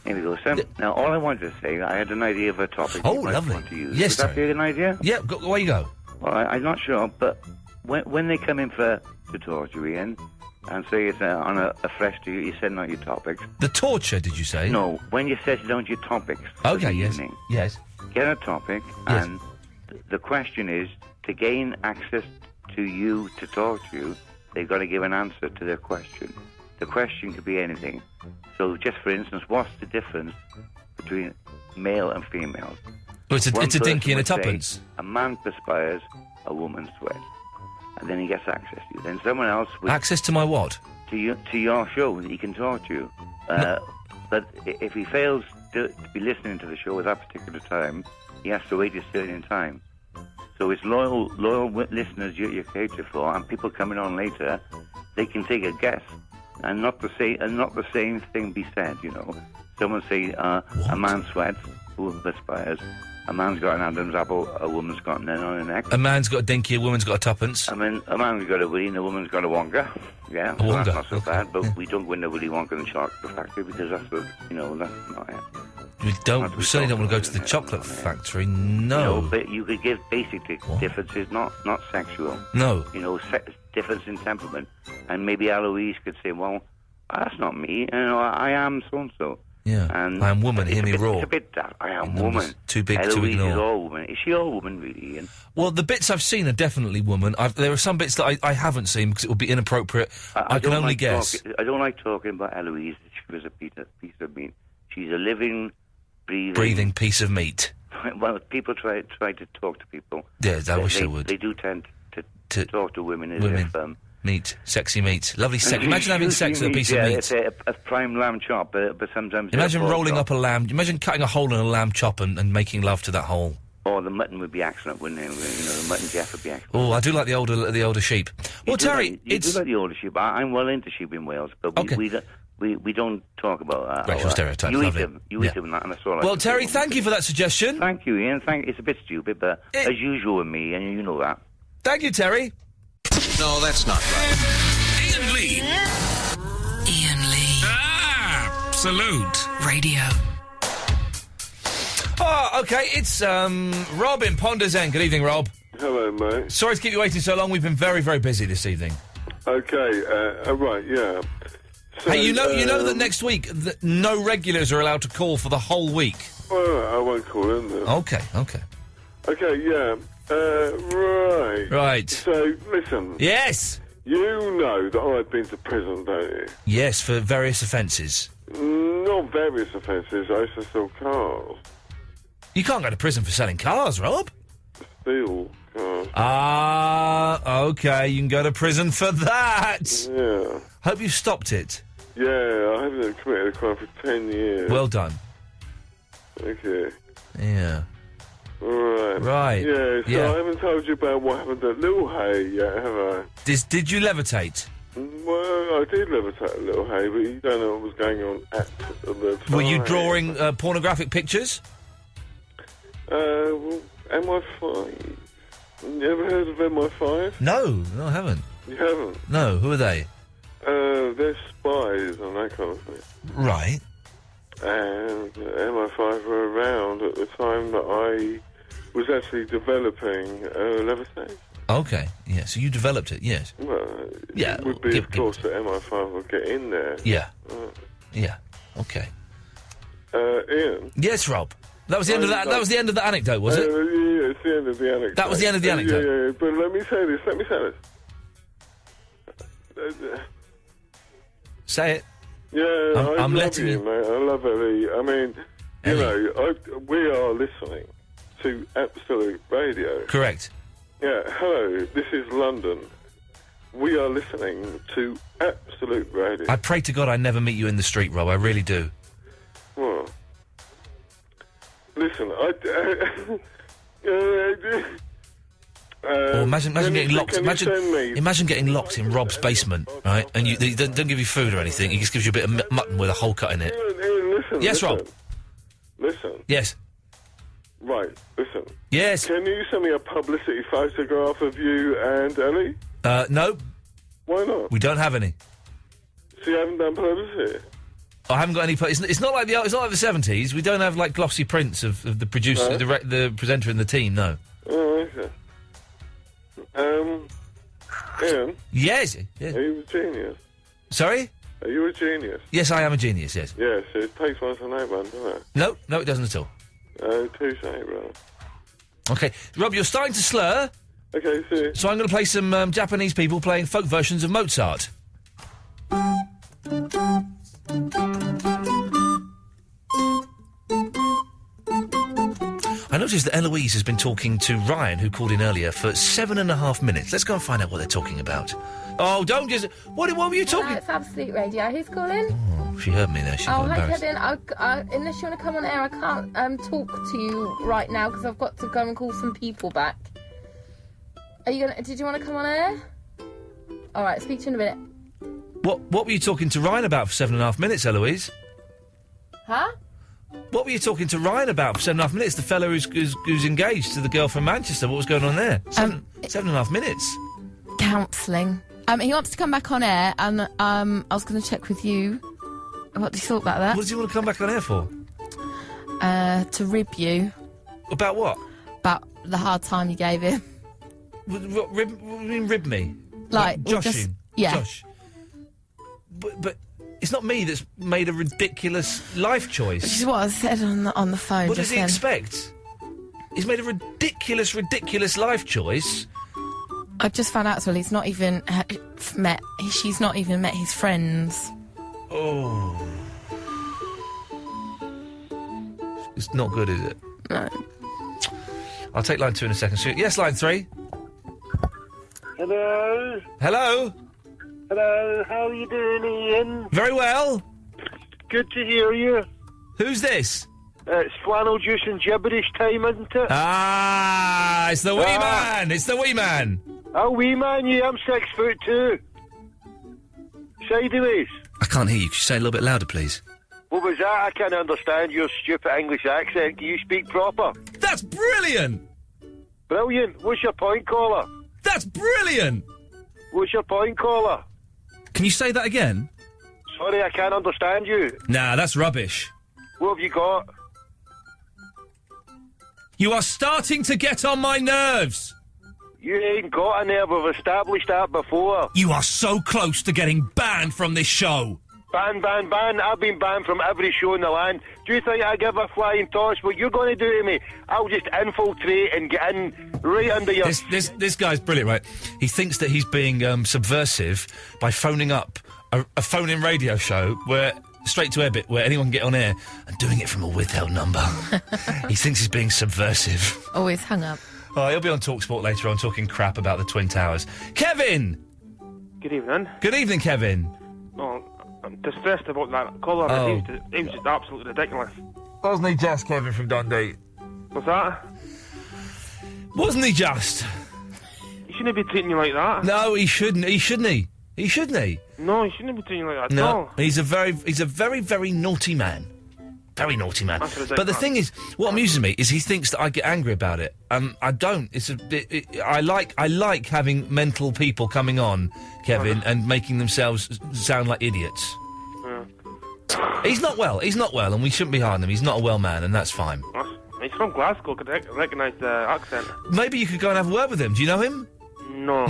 Here we go. So, now, all I wanted to say, I had an idea of a topic Oh, you might lovely. want to use. Yes, Would that be an idea? Yeah, away you go. Well, I'm not sure, but when they come in to torture you, Ian, and say it's on a fresh to you, you're setting out your topics. The torture, did you say? No, when you set down your topics. Okay, yes. Yes. Get a topic, Yes. and the question is, to gain access to you to talk to you, they've got to give an answer to their question. The question could be anything. So, just for instance, what's the difference between male and female. Well, it's One a dinky and a person would tuppence. say, a man perspires, a woman sweats. And then he gets access to you. Then someone else would... Access to my what? To your show, he can talk to you. But if he fails to be listening to the show at that particular time, he has to wait a certain time. So it's loyal listeners you cater for, and people coming on later, they can take a guess, and not the same thing be said. You know, someone say a man sweats, who perspires. A man's got an Adam's apple, a woman's got an N on her neck. A man's got a dinky, a woman's got a tuppence. I mean, a man's got a Willy and a woman's got a Wonka. Yeah, A Wonka, that's not so okay, bad, but yeah. we don't win the Willy Wonka and the chocolate factory because that's the, that's not it. We certainly don't want to go to the chocolate factory, no. But you could give basic differences, not sexual. No. Difference in temperament. And maybe Eloise could say, well, that's not me. I am so-and-so. Yeah. And I am woman, hear me roar. It's a bit that. I am Numbers woman. too big to Eloise ignore. is all woman. Is she all woman, really, Ian? Well, the bits I've seen are definitely woman. There are some bits that I haven't seen because it would be inappropriate. I can only guess. I don't like talking about Eloise. She was a piece of meat. She's a living, breathing piece of meat. Well, people try to talk to people. Yeah, I wish they would. They do tend to talk to women as women. if... meat, sexy meat, lovely sex. Imagine having sex with a piece of meat. It's a prime lamb chop, but sometimes... Imagine rolling up a lamb. Imagine cutting a hole in a lamb chop and making love to that hole. Oh, the mutton would be excellent, wouldn't it? The mutton Jeff would be excellent. Oh, I do like the older sheep. Well, Terry, you do like the older sheep. I'm well into sheep in Wales, but we don't talk about that. Racial stereotypes. You lovely. eat them. You eat them, and that's all. Well, Terry, thank you for that suggestion. Thank you, Ian. It's a bit stupid, but as usual with me, and you know that. Thank you, Terry. No, that's not right. Ian Lee. Ian Lee. Absolute Radio. Oh, okay, it's Rob in Ponders End. Good evening, Rob. Hello, mate. Sorry to keep you waiting so long. We've been very, very busy this evening. Okay, right, yeah. So, hey, you know that next week no regulars are allowed to call for the whole week. Well, I won't call in then. Okay. Okay, yeah. Right. Right. So, listen. Yes. You know that I've been to prison, don't you? Yes, for various offences. Not various offences. I used to steal cars. You can't go to prison for selling cars, Rob. Steal cars. Ah, okay. You can go to prison for that. Yeah. Hope you've stopped it. Yeah, I haven't committed a crime for 10 years. Well done. Okay. Yeah. Right. Right. Yeah, so Yeah. I haven't told you about what happened at Little Hay yet, have I? Did you levitate? Well, I did levitate at Little Hay, but you don't know what was going on at the time. Were you drawing pornographic pictures? Well, MI5. You ever heard of MI5? No, I haven't. You haven't? No, who are they? They're spies and that kind of thing. Right. And MI5 were around at the time that I was actually developing levitation. Okay, yeah, so you developed it, yes. Well, Yeah, it would be, of course, that MI5 would get in there. Yeah. Yeah, okay. Ian? Yes, Rob. That was the end of that. That was the end of the anecdote, was it? Yeah, it's the end of the anecdote. That was the end of the anecdote. Yeah, but let me say this. Say it. Yeah, I'm love letting you, mate. I love Ellie. I mean, we are listening to Absolute Radio. Correct. Yeah, hello, this is London. We are listening to Absolute Radio. I pray to God I never meet you in the street, Rob. I really do. Well, listen, Or imagine getting locked. Imagine getting locked in Rob's basement, right? And they don't give you food or anything. He just gives you a bit of mutton with a hole cut in it. Ian, listen. Yes, Rob. Listen. Yes. Right, listen. Yes. Can you send me a publicity photograph of you and Ellie? No. Why not? We don't have any. So you haven't done publicity? I haven't got any. It's not like the 70s. We don't have like glossy prints of the producer, the presenter, and the team. No. Oh, okay. Ian? Yes. Yes. Are you a genius? Sorry? Are you a genius? Yes, I am a genius, yes. Yes, it takes one to know one, doesn't it? No, it doesn't at all. Touche, bro. Okay, Rob, you're starting to slur. Okay, see. So I'm going to play some Japanese people playing folk versions of Mozart. noticed that Eloise has been talking to Ryan, who called in earlier, for 7.5 minutes. Let's go and find out what they're talking about. Oh, don't just... What were you talking... No, it's Absolute Radio. Who's calling? Oh, she heard me there. She got Hi, embarrassed. Kevin. Unless you want to come on air, I can't talk to you right now because I've got to go and call some people back. Are you gonna? Did you want to come on air? All right, speak to you in a minute. What were you talking to Ryan about for 7.5 minutes, Eloise? Huh? What were you talking to Ryan about for 7.5 minutes? The fellow who's engaged to the girl from Manchester. What was going on there? 7.5 minutes. Counselling. He wants to come back on air, and I was going to check with you. What do you thought about that? What does he want to come back on air for? To rib you. About what? About the hard time you gave him. What do you mean rib me? Like joshing? Yeah. Josh. But it's not me that's made a ridiculous life choice. Which is what I said on the phone. What does just he then. expect? He's made a ridiculous life choice. I just found out as well. He's not even met. She's not even met his friends. Oh, it's not good, is it? No. I'll take line 2 in a second. Yes, line 3. Hello. Hello. Hello. How are you doing, Ian? Very well. Good to hear you. Who's this? It's flannel juice and gibberish time, isn't it? Ah, it's the wee man. It's the wee man. Oh, wee man, yeah, I'm 6'2". Sideways. I can't hear you. Could you say a little bit louder, please? What was that? I can't understand your stupid English accent. Can you speak proper? That's brilliant! Brilliant. What's your point, caller? That's brilliant! What's your point, caller? Can you say that again? Sorry, I can't understand you. Nah, that's rubbish. What have you got? You are starting to get on my nerves. You ain't got a nerve. We've established that before. You are so close to getting banned from this show. Ban. I've been banned from every show in the land. Do you think I give a flying toss what you're going to do to me? I'll just infiltrate and get in right under your... This guy's brilliant, right? He thinks that he's being subversive by phoning up a phone-in radio show where... straight to air bit where anyone can get on air and doing it from a withheld number. He thinks he's being subversive. Always hung up. Oh, he'll be on TalkSport later on talking crap about the Twin Towers. Kevin! Good evening. Good evening, Kevin. Oh, I'm distressed about that caller. Oh. He was just absolutely ridiculous. Wasn't he just, Kevin from Dundee? What's that? Wasn't he just? He shouldn't be treating you like that. No, he shouldn't. He shouldn't. He shouldn't. No, he shouldn't be treating you like that at No, all. he's a very, very naughty man. Very naughty man. That's ridiculous. But the thing is, what amuses me is he thinks that I get angry about it. I don't. I like having mental people coming on, Kevin, and making themselves sound like idiots. Yeah. He's not well, and we shouldn't be hard on him. He's not a well man, and that's fine. He's from Glasgow. Could recognise the accent. Maybe you could go and have a word with him. Do you know him? No.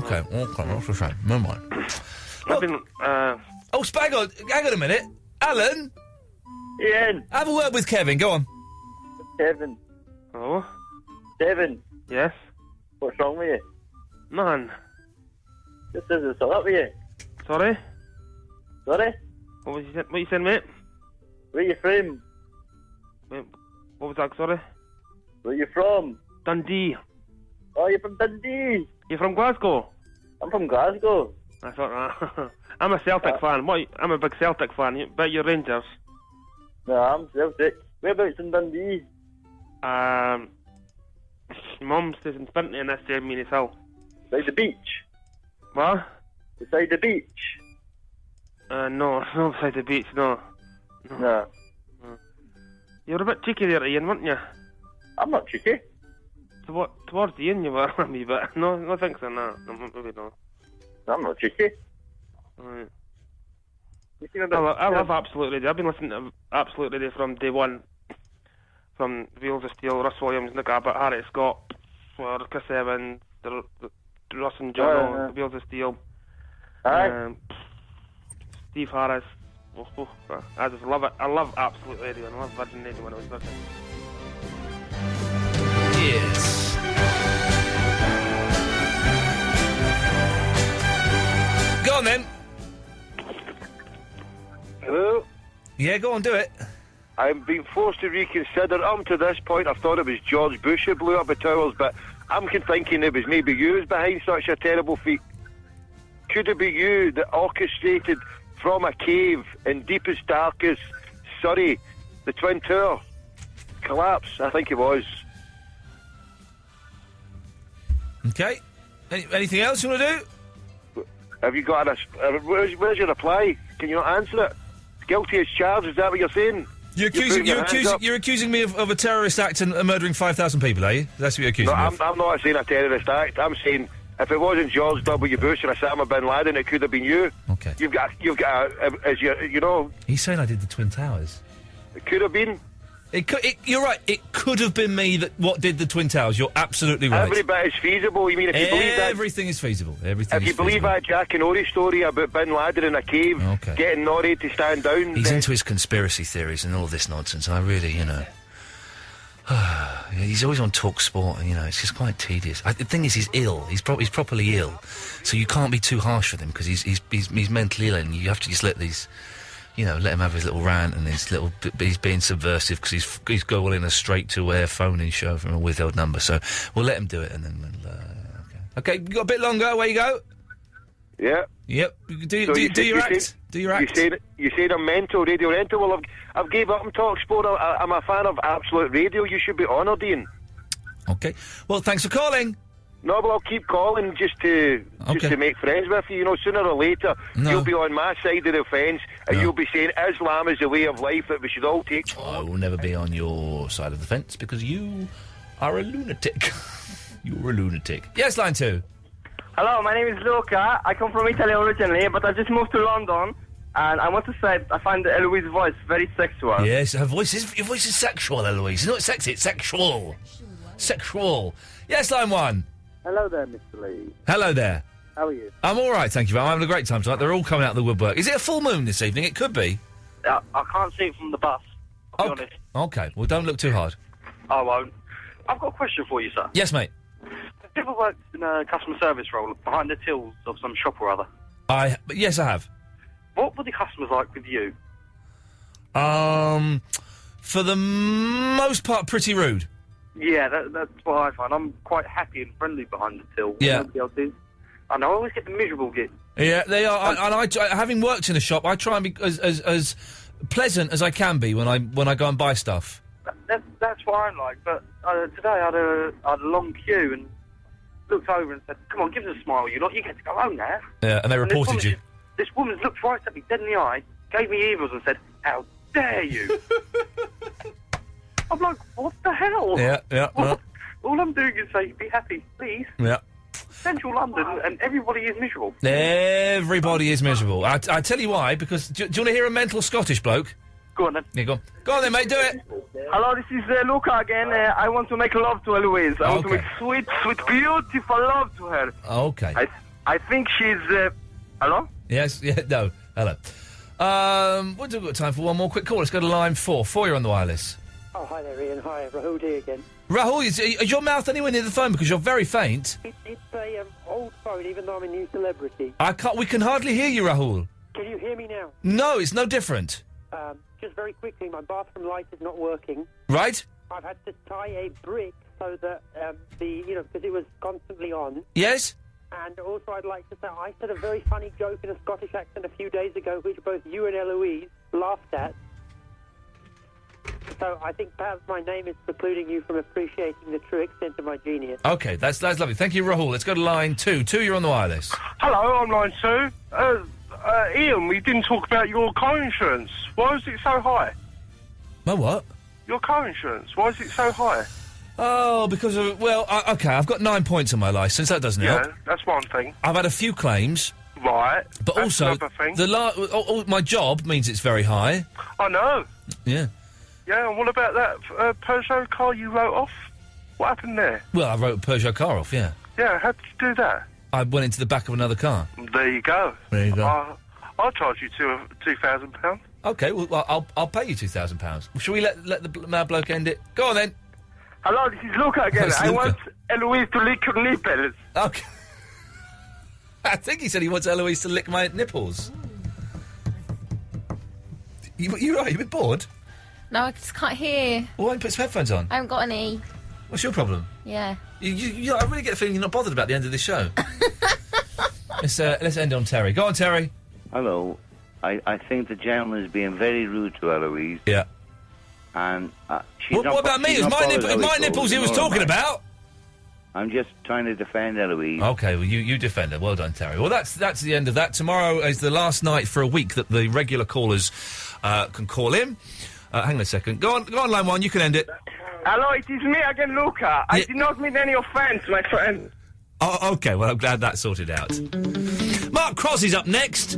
Okay, that's a shame. Never mind. I've been. Oh, hang on a minute, Alan. Ian. Have a word with Kevin. Go on. Kevin. Hello? Kevin. Yes? What's wrong with you? None. This isn't up with you. Sorry? Sorry? What you saying, mate? Where you from? Wait, what was that, sorry? Where you from? Dundee. Oh, you're from Dundee. You from Glasgow? I'm from Glasgow. I thought that. I'm a Celtic fan. I'm a big Celtic fan. Bet you're Rangers. No, I'm Celtic. Whereabouts in Dundee? My mum stays in Spinty and this day Meanies Hill. Beside the beach? What? Beside the beach? No, not beside the beach, no. No. You were a bit cheeky there, Ian, weren't you? I'm not cheeky. Towards Ian you were a wee bit. No, thanks on that. No, maybe not. I'm not cheeky. Right. I love Absolute Radio. I've been listening to Absolute Radio from day one. From Wheels of Steel, Russ Williams, Nick Abbott, Harry Scott, Chris Evans, the Russ and John, Wheels of Steel, Steve Harris. I just love it. I love Absolute Radio and I love Virgin Radio when I was listening. Yes. Go on then. Hello? Yeah, go on, do it. I'm being forced to reconsider. Up to this point, I thought it was George Bush who blew up the towers, but I'm thinking it was maybe you who's behind such a terrible feat. Could it be you that orchestrated from a cave in deepest, darkest Surrey, the Twin Tower collapse? I think it was. Okay. Anything else you want to do? Have you got where's your reply? Can you not answer it? Guilty as charged, is that what you're saying? You're accusing me of a terrorist act and murdering 5,000 people, are you? That's what you're accusing me of. I'm not saying a terrorist act. I'm saying if it wasn't George W. Bush or Osama bin Laden, it could have been you. Okay. You've got as you know. He's saying I did the Twin Towers. It could have been. You're right. It could have been me that did the Twin Towers. You're absolutely right. Every bit is feasible. You mean if you believe that? Everything is feasible. Everything. If you believe that Jack and Ori story about bin Laden in a cave getting Norrie to stand down, he's into his conspiracy theories and all this nonsense. I really, he's always on Talk Sport, and it's just quite tedious. The thing is, he's ill. He's properly ill, so you can't be too harsh with him because he's mentally ill, and you have to just let these. Let him have his little rant and he's being subversive because he's going a straight-to-air phone-in show from a withheld number. So we'll let him do it and then okay. You got a bit longer. Away you go. Yeah. Yep. Do your act. Do your act. You said I'm mental, radio rental. Well, I've gave up on Talk Sport. I'm a fan of Absolute Radio. You should be honoured, Iain. Okay. Well, thanks for calling. No, but I'll keep calling just to make friends with you. Sooner or later, you'll be on my side of the fence, and you'll be saying Islam is a way of life that we should all take. I will never be on your side of the fence because you are a lunatic. You're a lunatic. Yes, line 2. Hello, my name is Luca. I come from Italy originally, but I just moved to London, and I want to say I find Eloise's voice very sexual. Yes, your voice is sexual, Eloise. It's not sexy, it's sexual. Sexual. Yes, line 1. Hello there, Mr. Lee. Hello there. How are you? I'm all right, thank you. I'm having a great time tonight. They're all coming out of the woodwork. Is it a full moon this evening? It could be. I can't see it from the bus, I'll be honest. Okay, well, don't look too hard. I won't. I've got a question for you, sir. Yes, mate. Have you ever worked in a customer service role behind the tills of some shop or other? Yes, I have. What were the customers like with you? For the most part, pretty rude. Yeah, that's what I find. I'm quite happy and friendly behind the till. Yeah. Nobody else is. And I always get the miserable git. Yeah, they are. Having worked in a shop, I try and be as pleasant as I can be when I go and buy stuff. That's what I'm like. But today I had a long queue and looked over and said, "Come on, give us a smile. You get to go home now." Yeah, and they reported you. This woman looked right at me, dead in the eye, gave me evils and said, "How dare you?" I'm like, what the hell? Yeah. All I'm doing is say, be happy, please. Yeah. Central London, and everybody is miserable. Everybody is miserable. I tell you why, because... Do you want to hear a mental Scottish bloke? Go on, then. Yeah, go on then, mate, do it. Hello, this is Luca again. I want to make love to Eloise. I want to make sweet, beautiful love to her. Okay. I think she's... Hello? Yes, no, hello. We've got time for one more quick call. Let's go to line 4. 4, you're on the wireless. Oh, hi there, Iain. Hi, Rahul D again. Rahul, is your mouth anywhere near the phone because you're very faint? It's a old phone, even though I'm a new celebrity. We can hardly hear you, Rahul. Can you hear me now? No, it's no different. Just very quickly, my bathroom light is not working. Right. I've had to tie a brick so that because it was constantly on. Yes. And also, I'd like to say I said a very funny joke in a Scottish accent a few days ago, which both you and Eloise laughed at. So I think perhaps my name is precluding you from appreciating the true extent of my genius. Okay, that's lovely. Thank you, Rahul. Let's go to line 2. 2, you're on the wireless. Hello, I'm line 2. Iain, we didn't talk about your car insurance. Why is it so high? My what? Your car insurance. Why is it so high? Oh, because of... Well, okay, I've got 9 points on my licence. That doesn't help. Yeah, that's one thing. I've had a few claims. Right. But that's also, another thing. my job means it's very high. I know. Yeah. Yeah, and what about that Peugeot car you wrote off? What happened there? Well, I wrote a Peugeot car off, yeah. Yeah, how did you do that? I went into the back of another car. There you go. There you go. I'll charge you £2,000. Okay, well, I'll pay you £2,000. Shall we let the mad bloke end it? Go on, then. Hello, this is Luca again. I want Eloise to lick your nipples. Okay. I think he said he wants Eloise to lick my nipples. You right? You a bit bored? No, I just can't hear. Well, why don't you put some headphones on? I haven't got any. What's your problem? Yeah. I really get the feeling you're not bothered about the end of this show. Let's end on Terry. Go on, Terry. Hello. I think the gentleman is being very rude to Eloise. Yeah. And she's What about me? It was my nipples he was talking about. I'm just trying to defend Eloise. Okay, well, you defend her. Well done, Terry. Well, that's the end of that. Tomorrow is the last night for a week that the regular callers can call in. Hang on a second. Go on, line 1. You can end it. Hello, it is me again, Luca. I did not mean any offence, my friend. Oh, okay. Well, I'm glad that's sorted out. Mark Crosby's up next.